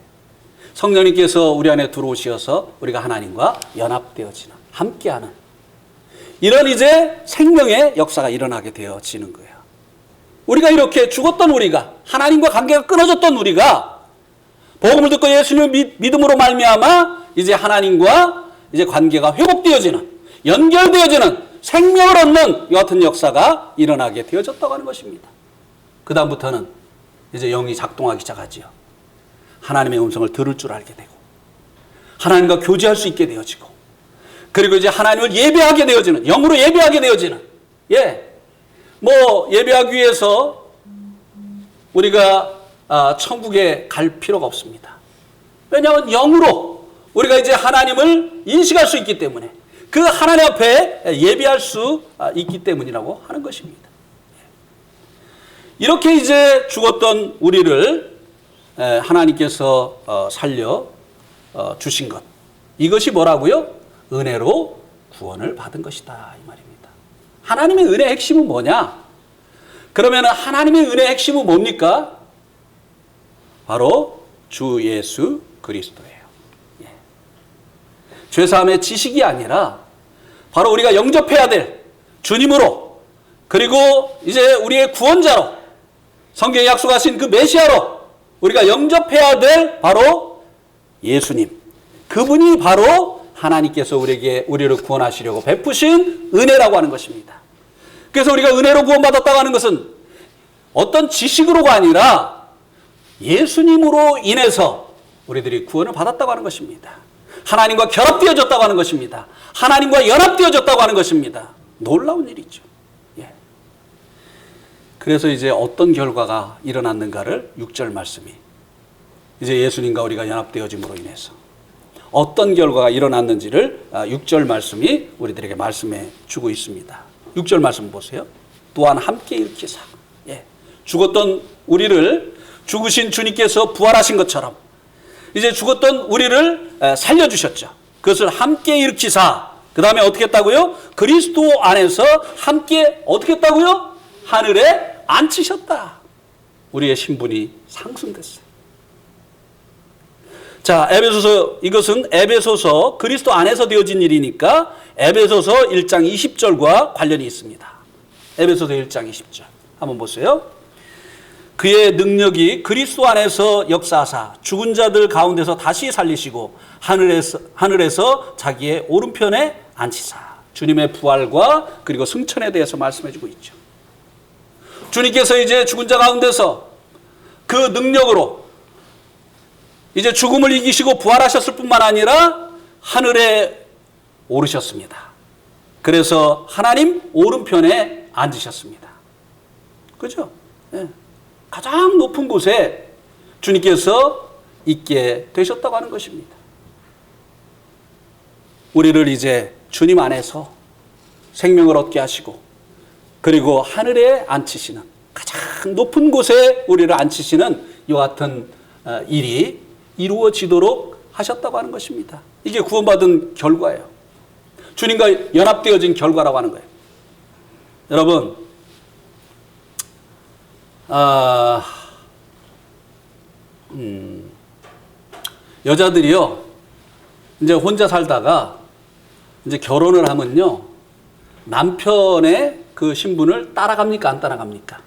성령님께서 우리 안에 들어오셔서 우리가 하나님과 연합되어지는, 함께하는 이런 이제 생명의 역사가 일어나게 되어지는 거예요. 우리가 이렇게 죽었던 우리가, 하나님과 관계가 끊어졌던 우리가 복음을 듣고 예수님을 믿음으로 말미암아 이제 하나님과 이제 관계가 회복되어지는, 연결되어지는, 생명을 얻는 이 같은 역사가 일어나게 되어졌다고 하는 것입니다. 그 다음부터는 이제 영이 작동하기 시작하지요. 하나님의 음성을 들을 줄 알게 되고, 하나님과 교제할 수 있게 되어지고, 그리고 이제 하나님을 예배하게 되어지는, 영으로 예배하게 되어지는. 예배하기 위해서 우리가 천국에 갈 필요가 없습니다. 왜냐하면 영으로 우리가 이제 하나님을 인식할 수 있기 때문에, 그 하나님 앞에 예비할 수 있기 때문이라고 하는 것입니다. 이렇게 이제 죽었던 우리를 하나님께서 살려 주신 것. 이것이 뭐라고요? 은혜로 구원을 받은 것이다 이 말입니다. 하나님의 은혜의 핵심은 뭐냐? 그러면 하나님의 은혜의 핵심은 뭡니까? 바로 주 예수 그리스도예요. 죄사함의 지식이 아니라 바로 우리가 영접해야 될 주님으로, 그리고 이제 우리의 구원자로, 성경에 약속하신 그 메시아로 우리가 영접해야 될 바로 예수님. 그분이 바로 하나님께서 우리를 구원하시려고 베푸신 은혜라고 하는 것입니다. 그래서 우리가 은혜로 구원받았다고 하는 것은 어떤 지식으로가 아니라 예수님으로 인해서 우리들이 구원을 받았다고 하는 것입니다. 하나님과 결합되어졌다고 하는 것입니다. 하나님과 연합되어졌다고 하는 것입니다. 놀라운 일이죠. 예. 그래서 이제 어떤 결과가 일어났는가를 6절 말씀이, 이제 예수님과 우리가 연합되어짐으로 인해서 어떤 결과가 일어났는지를 6절 말씀이 우리들에게 말씀해 주고 있습니다. 6절 말씀 보세요. 또한 함께 일으키사. 예. 죽었던 우리를 죽으신 주님께서 부활하신 것처럼 이제 죽었던 우리를 살려주셨죠. 그것을 함께 일으키사. 그 다음에 어떻게 했다고요? 그리스도 안에서 함께 어떻게 했다고요? 하늘에 앉히셨다. 우리의 신분이 상승됐어요. 자, 이것은 에베소서 그리스도 안에서 되어진 일이니까 에베소서 1장 20절과 관련이 있습니다. 에베소서 1장 20절. 한번 보세요. 그의 능력이 그리스도 안에서 역사하사 죽은 자들 가운데서 다시 살리시고 하늘에서 자기의 오른편에 앉히사. 주님의 부활과 그리고 승천에 대해서 말씀해주고 있죠. 주님께서 이제 죽은 자 가운데서 그 능력으로 이제 죽음을 이기시고 부활하셨을 뿐만 아니라 하늘에 오르셨습니다. 그래서 하나님 오른편에 앉으셨습니다. 그죠? 네. 가장 높은 곳에 주님께서 있게 되셨다고 하는 것입니다. 우리를 이제 주님 안에서 생명을 얻게 하시고 그리고 하늘에 앉히시는, 가장 높은 곳에 우리를 앉히시는 이와 같은 일이 이루어지도록 하셨다고 하는 것입니다. 이게 구원받은 결과예요. 주님과 연합되어진 결과라고 하는 거예요. 여러분, 여자들이요, 이제 혼자 살다가 이제 결혼을 하면요, 남편의 그 신분을 따라갑니까? 안 따라갑니까?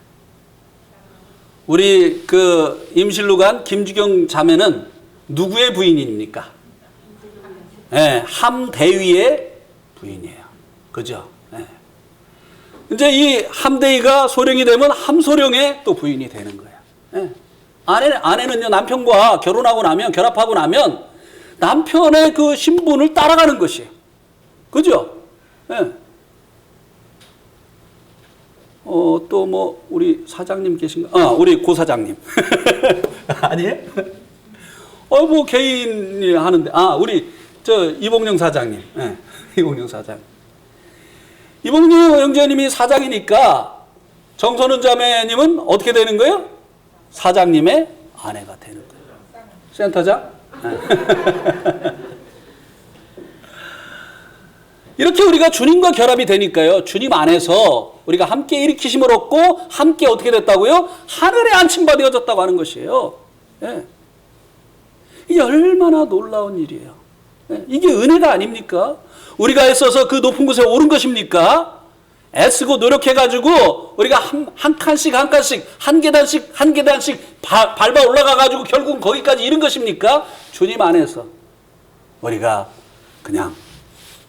우리 그 임실로 간 김주경 자매는 누구의 부인입니까? 네, 함대위의 부인이에요. 그죠? 네. 이제 이 함대위가 소령이 되면 함소령의 또 부인이 되는 거예요. 네. 아내는요, 남편과 결혼하고 나면, 결합하고 나면 남편의 그 신분을 따라가는 것이에요. 그죠? 네. 또 뭐 우리 사장님 계신가? 우리 고 사장님. 아니에요? 뭐 개인이 하는데, 우리 이봉영 사장님. 네. 이봉영 사장. 이봉영 형제님이 사장이니까 정선은 자매님은 어떻게 되는 거예요? 사장님의 아내가 되는 거예요. 센터장? 네. 이렇게 우리가 주님과 결합이 되니까요, 주님 안에서 우리가 함께 일으키심을 얻고 함께 어떻게 됐다고요? 하늘에 앉힌바 되어졌다고 하는 것이에요. 예. 이게 얼마나 놀라운 일이에요. 예. 이게 은혜가 아닙니까? 우리가 애써서 그 높은 곳에 오른 것입니까? 애쓰고 노력해가지고 우리가 한 칸씩 한 계단씩 밟아 올라가가지고 결국은 거기까지 이른 것입니까? 주님 안에서 우리가 그냥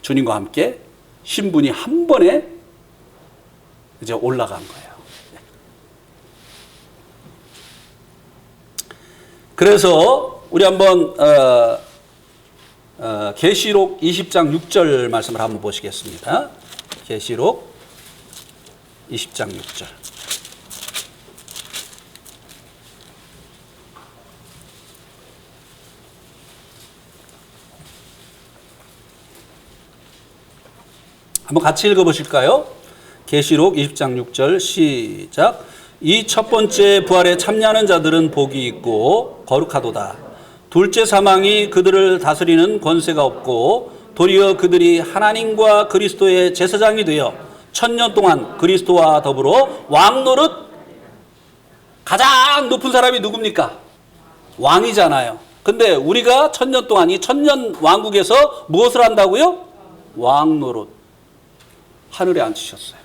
주님과 함께 신분이 한 번에 이제 올라간 거예요. 그래서 우리 한번 계시록 20장 6절 말씀을 한번 보시겠습니다. 계시록 20장 6절. 한번 같이 읽어보실까요? 계시록 20장 6절 시작. 이 첫 번째 부활에 참여하는 자들은 복이 있고 거룩하도다. 둘째 사망이 그들을 다스리는 권세가 없고 도리어 그들이 하나님과 그리스도의 제사장이 되어 천년 동안 그리스도와 더불어 왕노릇. 가장 높은 사람이 누굽니까? 왕이잖아요. 근데 우리가 천년 동안 이 천년 왕국에서 무엇을 한다고요? 왕노릇. 하늘에 앉히셨어요.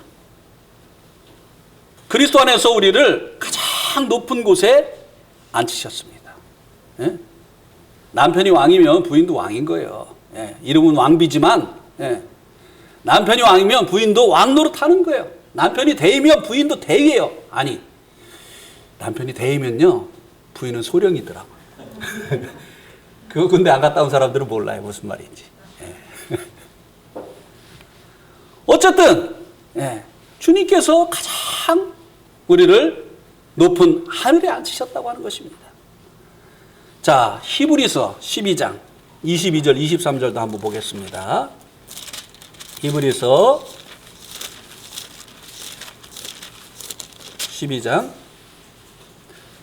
그리스도 안에서 우리를 가장 높은 곳에 앉히셨습니다. 예? 남편이 왕이면 부인도 왕인 거예요. 예. 이름은 왕비지만 예. 남편이 왕이면 부인도 왕노릇 하는 거예요. 남편이 대이면 부인도 대이예요. 아니, 남편이 대이면요 부인은 소령이더라고요. 그거 군대 안 갔다 온 사람들은 몰라요 무슨 말인지. 예. 어쨌든 예. 주님께서 가장 우리를 높은 하늘에 앉히셨다고 하는 것입니다. 자, 히브리서 12장 22절 23절도 한번 보겠습니다. 히브리서 12장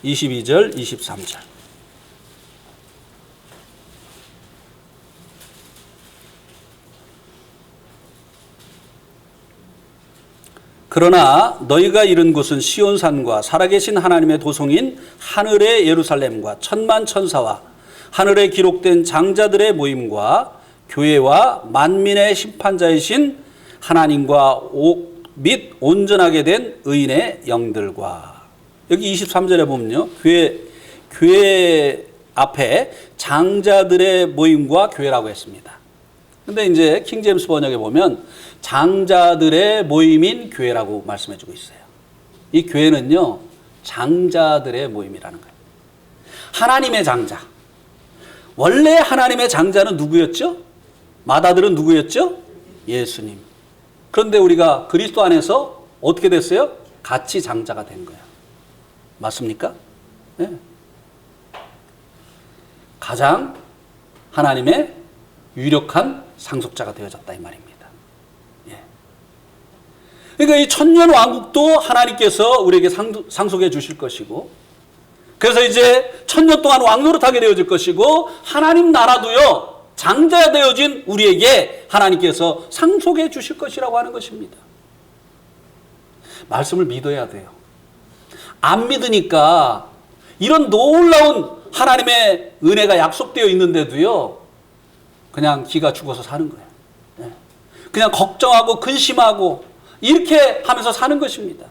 22절 23절. 그러나 너희가 이른 곳은 시온산과 살아계신 하나님의 도성인 하늘의 예루살렘과 천만 천사와 하늘에 기록된 장자들의 모임과 교회와 만민의 심판자이신 하나님과 및 온전하게 된 의인의 영들과. 여기 23절에 보면요, 교회 앞에 장자들의 모임과 교회라고 했습니다. 근데 이제 킹제임스 번역에 보면 장자들의 모임인 교회라고 말씀해주고 있어요. 이 교회는요, 장자들의 모임이라는 거예요. 하나님의 장자. 원래 하나님의 장자는 누구였죠? 마다들은 누구였죠? 예수님. 그런데 우리가 그리스도 안에서 어떻게 됐어요? 같이 장자가 된 거예요. 맞습니까? 네. 가장 하나님의 유력한 상속자가 되어졌다 이 말입니다. 예. 그러니까 이 천년 왕국도 하나님께서 우리에게 상속해 주실 것이고, 그래서 이제 천년 동안 왕노릇하게 되어질 것이고, 하나님 나라도요 장자 되어진 우리에게 하나님께서 상속해 주실 것이라고 하는 것입니다. 말씀을 믿어야 돼요. 안 믿으니까 이런 놀라운 하나님의 은혜가 약속되어 있는데도요 그냥 기가 죽어서 사는 거예요. 그냥 걱정하고 근심하고 이렇게 하면서 사는 것입니다.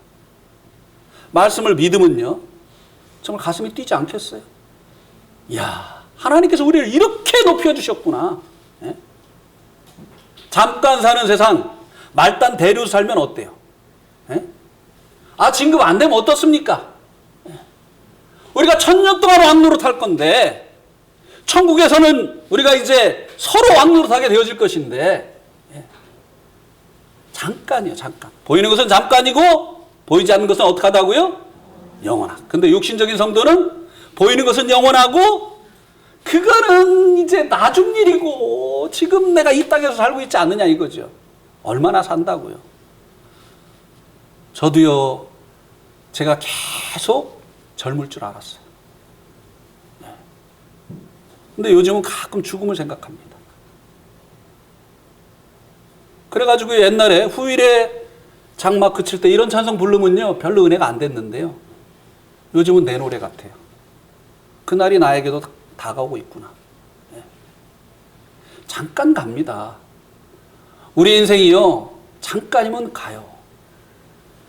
말씀을 믿으면요 정말 가슴이 뛰지 않겠어요? 이야, 하나님께서 우리를 이렇게 높여주셨구나. 잠깐 사는 세상 말단 대류 살면 어때요? 아, 진급 안 되면 어떻습니까? 우리가 천년 동안 왕노릇 할 건데, 천국에서는 우리가 이제 서로 왕노릇하게 되어질 것인데, 잠깐이요, 잠깐. 보이는 것은 잠깐이고, 보이지 않는 것은 어떻게 하다고요? 영원하고. 근데 육신적인 성도는 보이는 것은 영원하고, 그거는 이제 나중 일이고, 지금 내가 이 땅에서 살고 있지 않느냐 이거죠. 얼마나 산다고요? 저도요, 제가 계속 젊을 줄 알았어요. 근데 요즘은 가끔 죽음을 생각합니다. 그래가지고 옛날에 후일에 장막 그칠 때 이런 찬송 부르면요 별로 은혜가 안 됐는데요, 요즘은 내 노래 같아요. 그날이 나에게도 다가오고 있구나. 잠깐 갑니다. 우리 인생이요 잠깐이면 가요.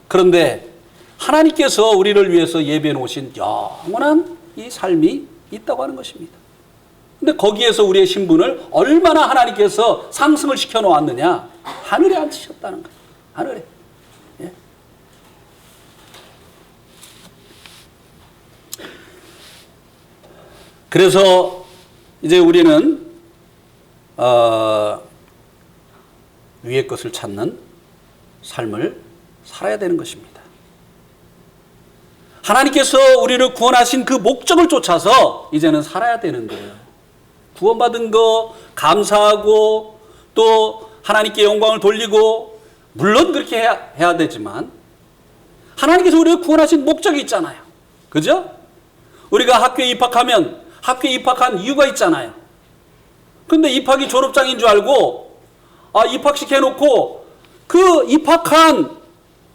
그런데 하나님께서 우리를 위해서 예비해 놓으신 영원한 이 삶이 있다고 하는 것입니다. 근데 거기에서 우리의 신분을 얼마나 하나님께서 상승을 시켜 놓았느냐? 하늘에 앉히셨다는 거예요. 하늘에. 예. 그래서 이제 우리는 위의 것을 찾는 삶을 살아야 되는 것입니다. 하나님께서 우리를 구원하신 그 목적을 쫓아서 이제는 살아야 되는 거예요. 구원받은 거 감사하고 또 하나님께 영광을 돌리고 물론 그렇게 해야 되지만 하나님께서 우리를 구원하신 목적이 있잖아요. 그죠? 우리가 학교에 입학하면 학교에 입학한 이유가 있잖아요. 근데 입학이 졸업장인 줄 알고 입학식 해놓고 그 입학한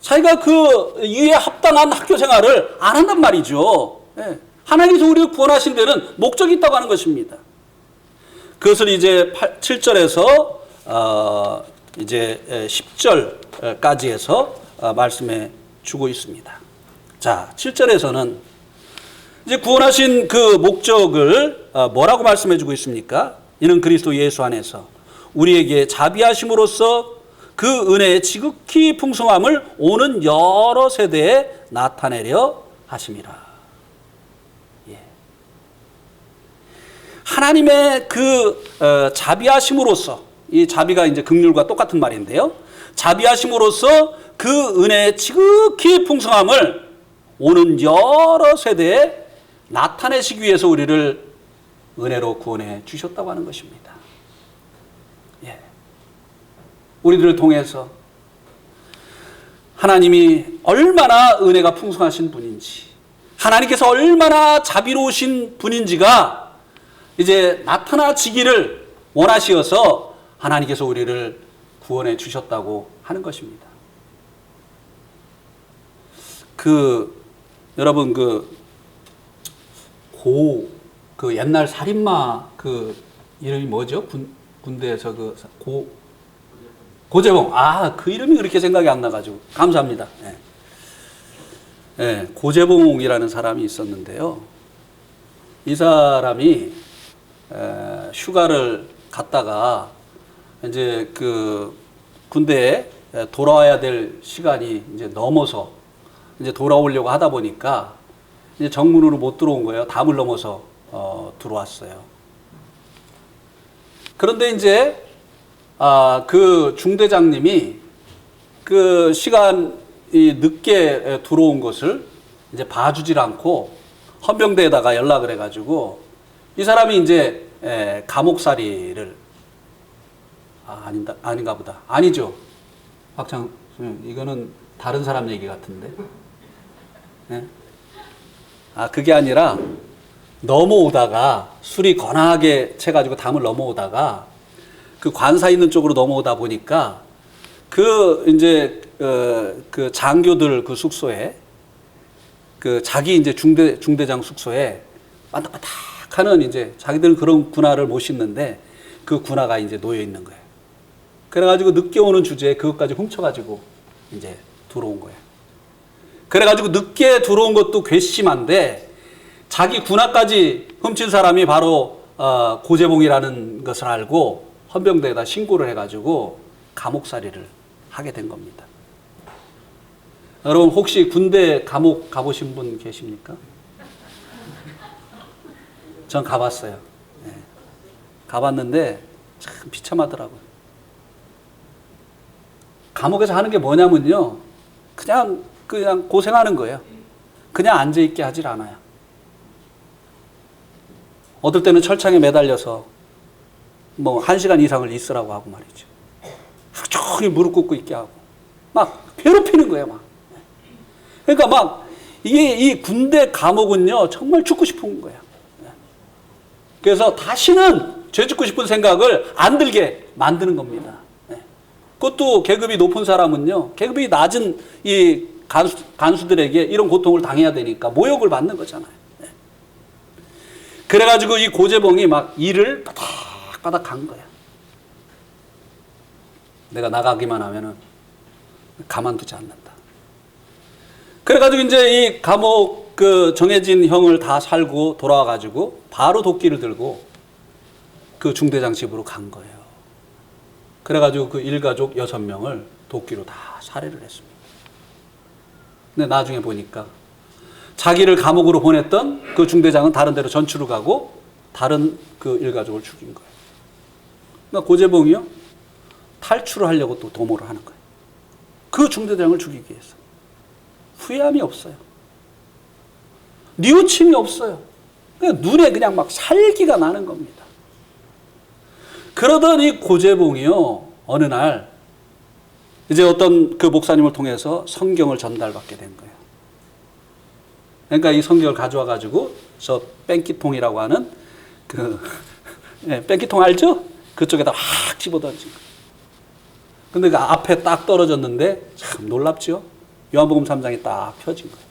자기가 그 이유에 합당한 학교 생활을 안 한단 말이죠. 예. 하나님께서 우리를 구원하신 데는 목적이 있다고 하는 것입니다. 그것을 이제 7절에서 이제 10절까지 해서 말씀해 주고 있습니다. 자, 7절에서는 이제 구원하신 그 목적을 뭐라고 말씀해 주고 있습니까? 이는 그리스도 예수 안에서 우리에게 자비하심으로써 그 은혜의 지극히 풍성함을 오는 여러 세대에 나타내려 하심이라. 예. 하나님의 그 자비하심으로써, 이 자비가 이제 긍휼과 똑같은 말인데요. 자비하심으로써 그 은혜의 지극히 풍성함을 오는 여러 세대에 나타내시기 위해서 우리를 은혜로 구원해 주셨다고 하는 것입니다. 예. 우리들을 통해서 하나님이 얼마나 은혜가 풍성하신 분인지, 하나님께서 얼마나 자비로우신 분인지가 이제 나타나지기를 원하시어서 하나님께서 우리를 구원해 주셨다고 하는 것입니다. 여러분 그 옛날 살인마 그 이름이 뭐죠? 군대에서 고재봉. 그 이름이 그렇게 생각이 안 나가지고 감사합니다. 예. 예, 고재봉이라는 사람이 있었는데요. 이 사람이 휴가를 갔다가 이제 그 군대에 돌아와야 될 시간이 이제 넘어서 이제 돌아오려고 하다 보니까 이제 정문으로 못 들어온 거예요. 담을 넘어서 들어왔어요. 그런데 이제 그 중대장님이 그 시간이 늦게 들어온 것을 이제 봐주질 않고 헌병대에다가 연락을 해가지고 이 사람이 이제 감옥살이를 아닌가 보다. 아니죠. 박창 이거는 다른 사람 얘기 같은데. 네? 그게 아니라 넘어오다가 술이 거나하게 채가지고 담을 넘어오다가 그 관사 있는 쪽으로 넘어오다 보니까 이제 그 장교들 그 숙소에 그 자기 이제 중대장 숙소에 반딱반딱하는 이제 자기들은 그런 군화를 못 신는데 그 군화가 이제 놓여 있는 거예요. 그래가지고 늦게 오는 주제에 그것까지 훔쳐가지고 이제 들어온 거예요. 그래가지고 늦게 들어온 것도 괘씸한데 자기 군화까지 훔친 사람이 바로 고재봉이라는 것을 알고 헌병대에다 신고를 해가지고 감옥살이를 하게 된 겁니다. 여러분 혹시 군대 감옥 가보신 분 계십니까? 전 가봤어요. 네. 가봤는데 참 비참하더라고요. 감옥에서 하는 게 뭐냐면요. 그냥 고생하는 거예요. 그냥 앉아있게 하질 않아요. 어떨 때는 철창에 매달려서 1시간 이상을 있으라고 하고 말이죠. 하루 종일 무릎 꿇고 있게 하고 막 괴롭히는 거예요. 막. 그러니까 막 이 군대 감옥은요 정말 죽고 싶은 거예요. 그래서 다시는 죄 짓고 싶은 생각을 안 들게 만드는 겁니다. 그것도 계급이 높은 사람은요, 계급이 낮은 이 간수들에게 이런 고통을 당해야 되니까 모욕을 받는 거잖아요. 그래가지고 이 고재봉이 막 일을 바닥바닥 간 거야. 내가 나가기만 하면은 가만두지 않는다. 그래가지고 이제 이 감옥 그 정해진 형을 다 살고 돌아와가지고 바로 도끼를 들고 그 중대장 집으로 간 거예요. 그래가지고 그 일가족 6명을 도끼로 다 살해를 했습니다. 근데 나중에 보니까 자기를 감옥으로 보냈던 그 중대장은 다른 데로 전출을 가고 다른 그 일가족을 죽인 거예요. 그러니까 고재봉이요 탈출을 하려고 또 도모를 하는 거예요. 그 중대장을 죽이기 위해서. 후회함이 없어요. 뉘우침이 없어요. 그냥 눈에 그냥 막 살기가 나는 겁니다. 그러던 이 고재봉이요 어느 날 이제 어떤 그 목사님을 통해서 성경을 전달받게 된 거예요. 그러니까 이 성경을 가져와 가지고 저 뺑기통이라고 하는 그 뺑기통 알죠? 그쪽에다 확 집어던진 거예요. 근데 그 앞에 딱 떨어졌는데 참 놀랍죠? 요한복음 3장이 딱 펴진 거예요.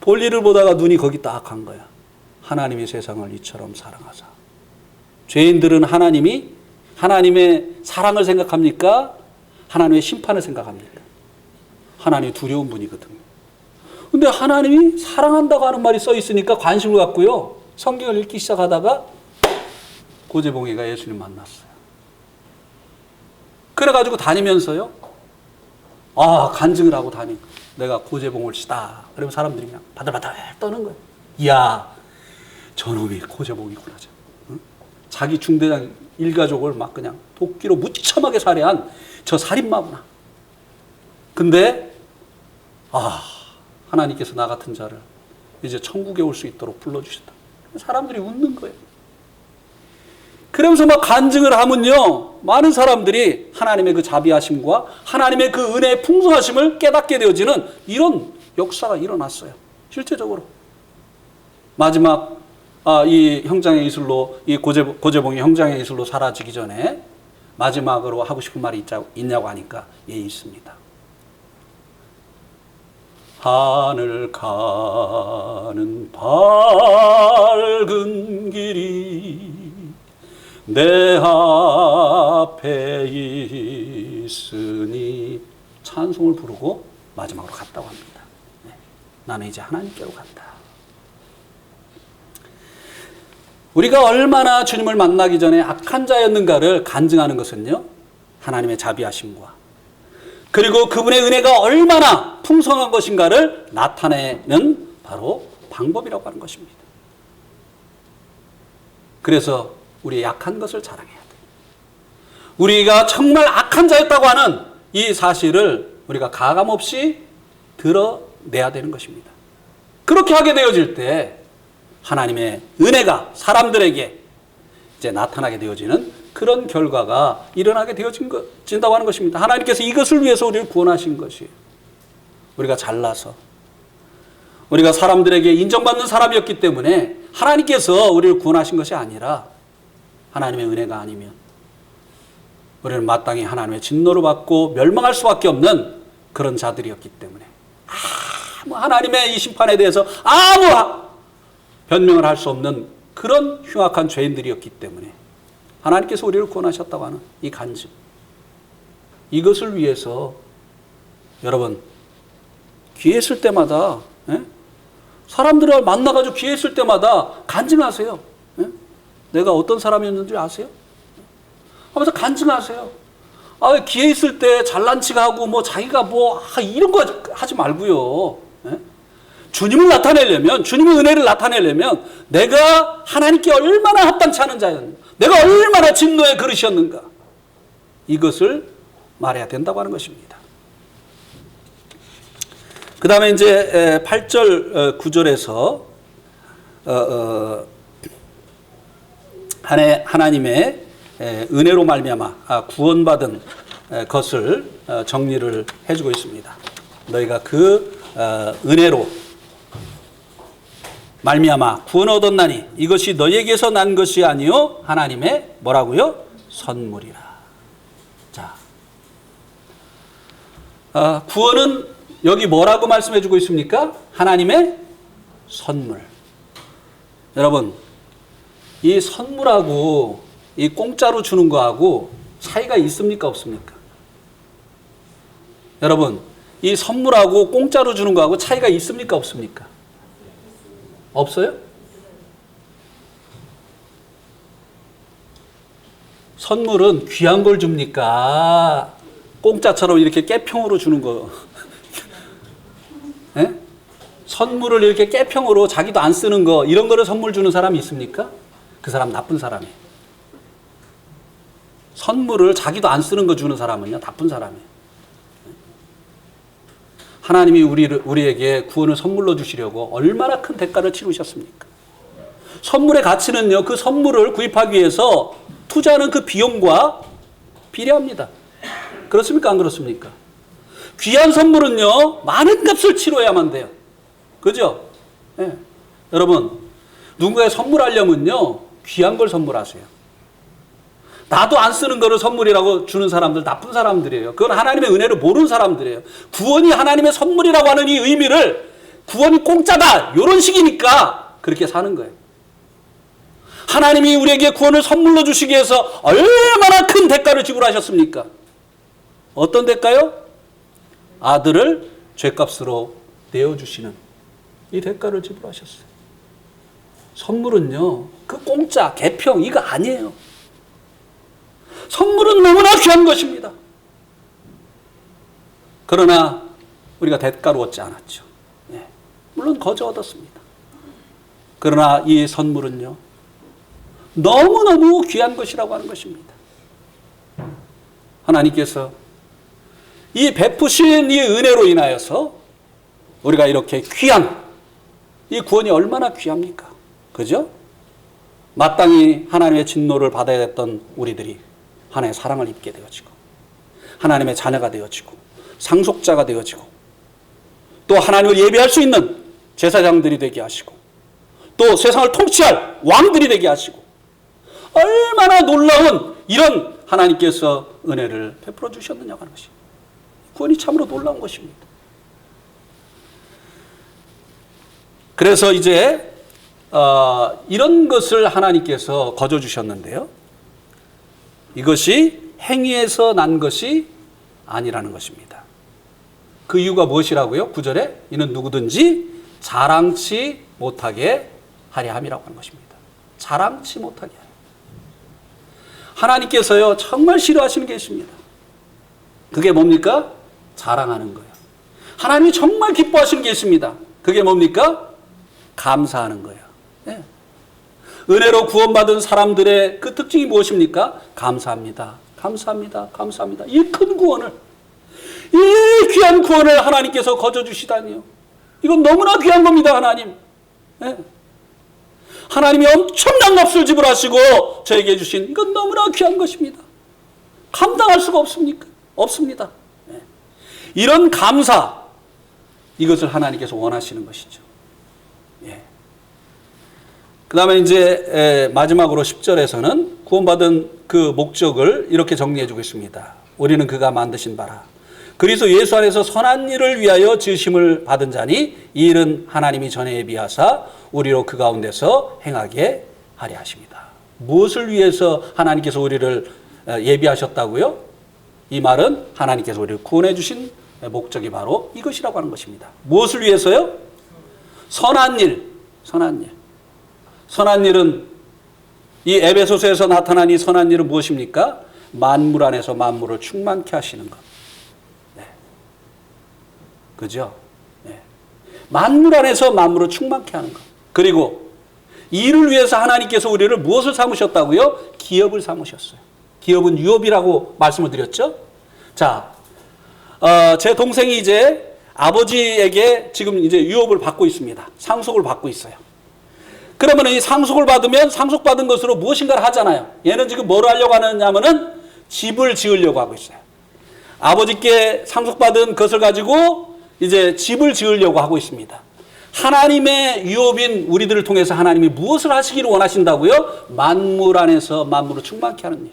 볼일을 보다가 눈이 거기 딱 간 거야. 하나님이 세상을 이처럼 사랑하사. 죄인들은 하나님의 사랑을 생각합니까? 하나님의 심판을 생각합니까? 하나님이 두려운 분이거든요. 근데 하나님이 사랑한다고 하는 말이 써 있으니까 관심을 갖고요. 성경을 읽기 시작하다가 고재봉이가 예수님 만났어요. 그래가지고 다니면서요. 간증을 하고 다니고 내가 고재봉을 시다. 그러면 사람들이 그냥 바들바들 떠는 거예요. 이야, 저놈이 고재봉이구나. 응? 자기 중대장 일가족을 막 그냥 도끼로 무참하게 살해한 저 살인마구나. 근데 하나님께서 나 같은 자를 이제 천국에 올 수 있도록 불러주셨다. 사람들이 웃는 거예요. 그러면서 막 간증을 하면요, 많은 사람들이 하나님의 그 자비하심과 하나님의 그 은혜의 풍성하심을 깨닫게 되어지는 이런 역사가 일어났어요. 실제적으로. 마지막 이 형장의 이슬로, 이 고재봉이 형장의 이슬로 사라지기 전에 마지막으로 하고 싶은 말이 있냐고 하니까 있습니다. 하늘 가는 밝은 길이 내 앞에 있으니 찬송을 부르고 마지막으로 갔다고 합니다. 나는 이제 하나님께로 간다. 우리가 얼마나 주님을 만나기 전에 악한 자였는가를 간증하는 것은요, 하나님의 자비하심과 그리고 그분의 은혜가 얼마나 풍성한 것인가를 나타내는 바로 방법이라고 하는 것입니다. 그래서 우리의 약한 것을 자랑해야 돼요. 우리가 정말 악한 자였다고 하는 이 사실을 우리가 가감없이 드러내야 되는 것입니다. 그렇게 하게 되어질 때 하나님의 은혜가 사람들에게 이제 나타나게 되어지는 그런 결과가 일어나게 되어진다고 하는 것입니다. 하나님께서 이것을 위해서 우리를 구원하신 것이에요. 우리가 잘나서 우리가 사람들에게 인정받는 사람이었기 때문에 하나님께서 우리를 구원하신 것이 아니라 하나님의 은혜가 아니면 우리는 마땅히 하나님의 진노를 받고 멸망할 수밖에 없는 그런 자들이었기 때문에 하나님의 이 심판에 대해서 아무 변명을 할 수 없는 그런 흉악한 죄인들이었기 때문에 하나님께서 우리를 구원하셨다고 하는 이 간증, 이것을 위해서 여러분 기회 있을 때마다 사람들을 만나가지고 기회 있을 때마다 간증하세요. 내가 어떤 사람이었는지 아세요? 하면서 간증하세요. 기회 있을 때 잘난 척하고 뭐 자기가 이런 거 하지 말고요. 주님을 나타내려면, 주님의 은혜를 나타내려면 내가 하나님께 얼마나 합당치 않은 자였는가, 내가 얼마나 진노의 그릇이었는가, 이것을 말해야 된다고 하는 것입니다. 그 다음에 이제 8절 9절에서 하나님의 은혜로 말미암아 구원받은 것을 정리를 해주고 있습니다. 너희가 그 은혜로 말미암아 구원을 얻었나니 이것이 너희에게서 난 것이 아니요 하나님의 뭐라고요? 선물이라. 자, 구원은 여기 뭐라고 말씀해주고 있습니까? 하나님의 선물. 여러분, 이 선물하고 이 공짜로 주는 거하고 차이가 있습니까? 없습니까? 여러분, 이 선물하고 공짜로 주는 거하고 차이가 있습니까? 없습니까? 없어요? 선물은 귀한 걸 줍니까? 공짜처럼 이렇게 깨평으로 주는 거. 네? 선물을 이렇게 깨평으로 자기도 안 쓰는 거, 이런 거를 선물 주는 사람이 있습니까? 그 사람 나쁜 사람이에요. 선물을 자기도 안 쓰는 거 주는 사람은요, 나쁜 사람이에요. 하나님이 우리에게 구원을 선물로 주시려고 얼마나 큰 대가를 치르셨습니까? 선물의 가치는요, 그 선물을 구입하기 위해서 투자하는 그 비용과 비례합니다. 그렇습니까? 안 그렇습니까? 귀한 선물은요, 많은 값을 치러야만 돼요. 그죠? 예. 여러분, 누군가에 선물하려면요, 귀한 걸 선물하세요. 나도 안 쓰는 거를 선물이라고 주는 사람들 나쁜 사람들이에요. 그건 하나님의 은혜를 모르는 사람들이에요. 구원이 하나님의 선물이라고 하는 이 의미를 구원이 공짜다 이런 식이니까 그렇게 사는 거예요. 하나님이 우리에게 구원을 선물로 주시기 위해서 얼마나 큰 대가를 지불하셨습니까? 어떤 대가요? 아들을 죄값으로 내어주시는 이 대가를 지불하셨어요. 선물은요, 그 공짜, 개평 이거 아니에요. 선물은 너무나 귀한 것입니다. 그러나 우리가 대가로 얻지 않았죠. 예. 물론 거저 얻었습니다. 그러나 이 선물은요, 너무너무 귀한 것이라고 하는 것입니다. 하나님께서 이 베푸신 이 은혜로 인하여서 우리가 이렇게 귀한 이 구원이 얼마나 귀합니까? 그죠? 마땅히 하나님의 진노를 받아야 했던 우리들이 하나님의 사랑을 입게 되어지고 하나님의 자녀가 되어지고 상속자가 되어지고 또 하나님을 예배할 수 있는 제사장들이 되게 하시고 또 세상을 통치할 왕들이 되게 하시고 얼마나 놀라운 이런 하나님께서 은혜를 베풀어 주셨느냐고 하는 것입니다. 구원이 참으로 놀라운 것입니다. 그래서 이제 이런 것을 하나님께서 거저 주셨는데요. 이것이 행위에서 난 것이 아니라는 것입니다. 그 이유가 무엇이라고요? 9절에 이는 누구든지 자랑치 못하게 하려 함이라고 하는 것입니다. 자랑치 못하게 하려. 하나님께서요 정말 싫어하시는 게 있습니다. 그게 뭡니까? 자랑하는 거예요. 하나님이 정말 기뻐하시는 게 있습니다. 그게 뭡니까? 감사하는 거예요. 네. 은혜로 구원받은 사람들의 그 특징이 무엇입니까? 감사합니다. 감사합니다. 감사합니다. 이 큰 구원을, 이 귀한 구원을 하나님께서 거저 주시다니요. 이건 너무나 귀한 겁니다, 하나님. 네. 하나님이 엄청난 값을 지불하시고 저에게 주신 이건 너무나 귀한 것입니다. 감당할 수가 없습니까? 없습니다. 네. 이런 감사, 이것을 하나님께서 원하시는 것이죠. 예. 그 다음에 이제 마지막으로 10절에서는 구원받은 그 목적을 이렇게 정리해 주고 있습니다. 우리는 그가 만드신 바라 그리스도 예수 안에서 선한 일을 위하여 지으심을 받은 자니 이 일은 하나님이 전에 예비하사 우리로 그 가운데서 행하게 하려 하십니다. 무엇을 위해서 하나님께서 우리를 예비하셨다고요? 이 말은 하나님께서 우리를 구원해 주신 목적이 바로 이것이라고 하는 것입니다. 무엇을 위해서요? 선한 일, 선한 일. 선한 일은 이 에베소서에서 나타난 이 선한 일은 무엇입니까? 만물 안에서 만물을 충만케 하시는 것. 네. 그죠? 네. 만물 안에서 만물을 충만케 하는 것. 그리고 이를 위해서 하나님께서 우리를 무엇을 삼으셨다고요? 기업을 삼으셨어요. 기업은 유업이라고 말씀을 드렸죠? 자, 제 동생이 이제 아버지에게 지금 이제 유업을 받고 있습니다. 상속을 받고 있어요. 그러면 이 상속을 받으면 상속받은 것으로 무엇인가를 하잖아요. 얘는 지금 뭘 하려고 하느냐면은 집을 지으려고 하고 있어요. 아버지께 상속받은 것을 가지고 이제 집을 지으려고 하고 있습니다. 하나님의 유업인 우리들을 통해서 하나님이 무엇을 하시기를 원하신다고요? 만물 안에서 만물을 충만케 하는 일.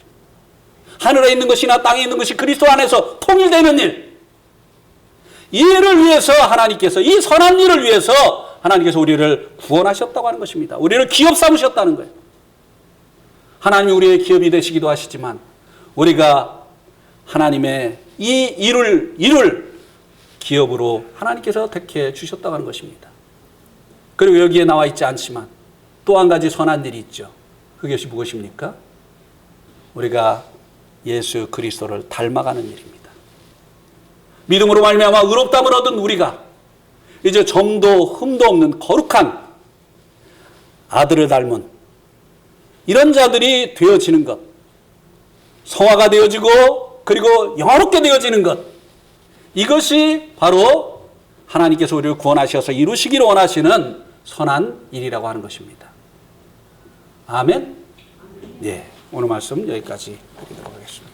하늘에 있는 것이나 땅에 있는 것이 그리스도 안에서 통일되는 일. 이 일을 위해서 하나님께서, 이 선한 일을 위해서 하나님께서 우리를 구원하셨다고 하는 것입니다. 우리를 기업 삼으셨다는 거예요. 하나님이 우리의 기업이 되시기도 하시지만 우리가 하나님의 이 일을 기업으로 하나님께서 택해 주셨다고 하는 것입니다. 그리고 여기에 나와 있지 않지만 또 한 가지 선한 일이 있죠. 그것이 무엇입니까? 우리가 예수 그리스도를 닮아가는 일입니다. 믿음으로 말미암아 의롭다함을 얻은 우리가 이제 점도 흠도 없는 거룩한 아들을 닮은 이런 자들이 되어지는 것, 성화가 되어지고 그리고 영화롭게 되어지는 것, 이것이 바로 하나님께서 우리를 구원하셔서 이루시기를 원하시는 선한 일이라고 하는 것입니다. 아멘. 네, 오늘 말씀 여기까지 드리도록 하겠습니다.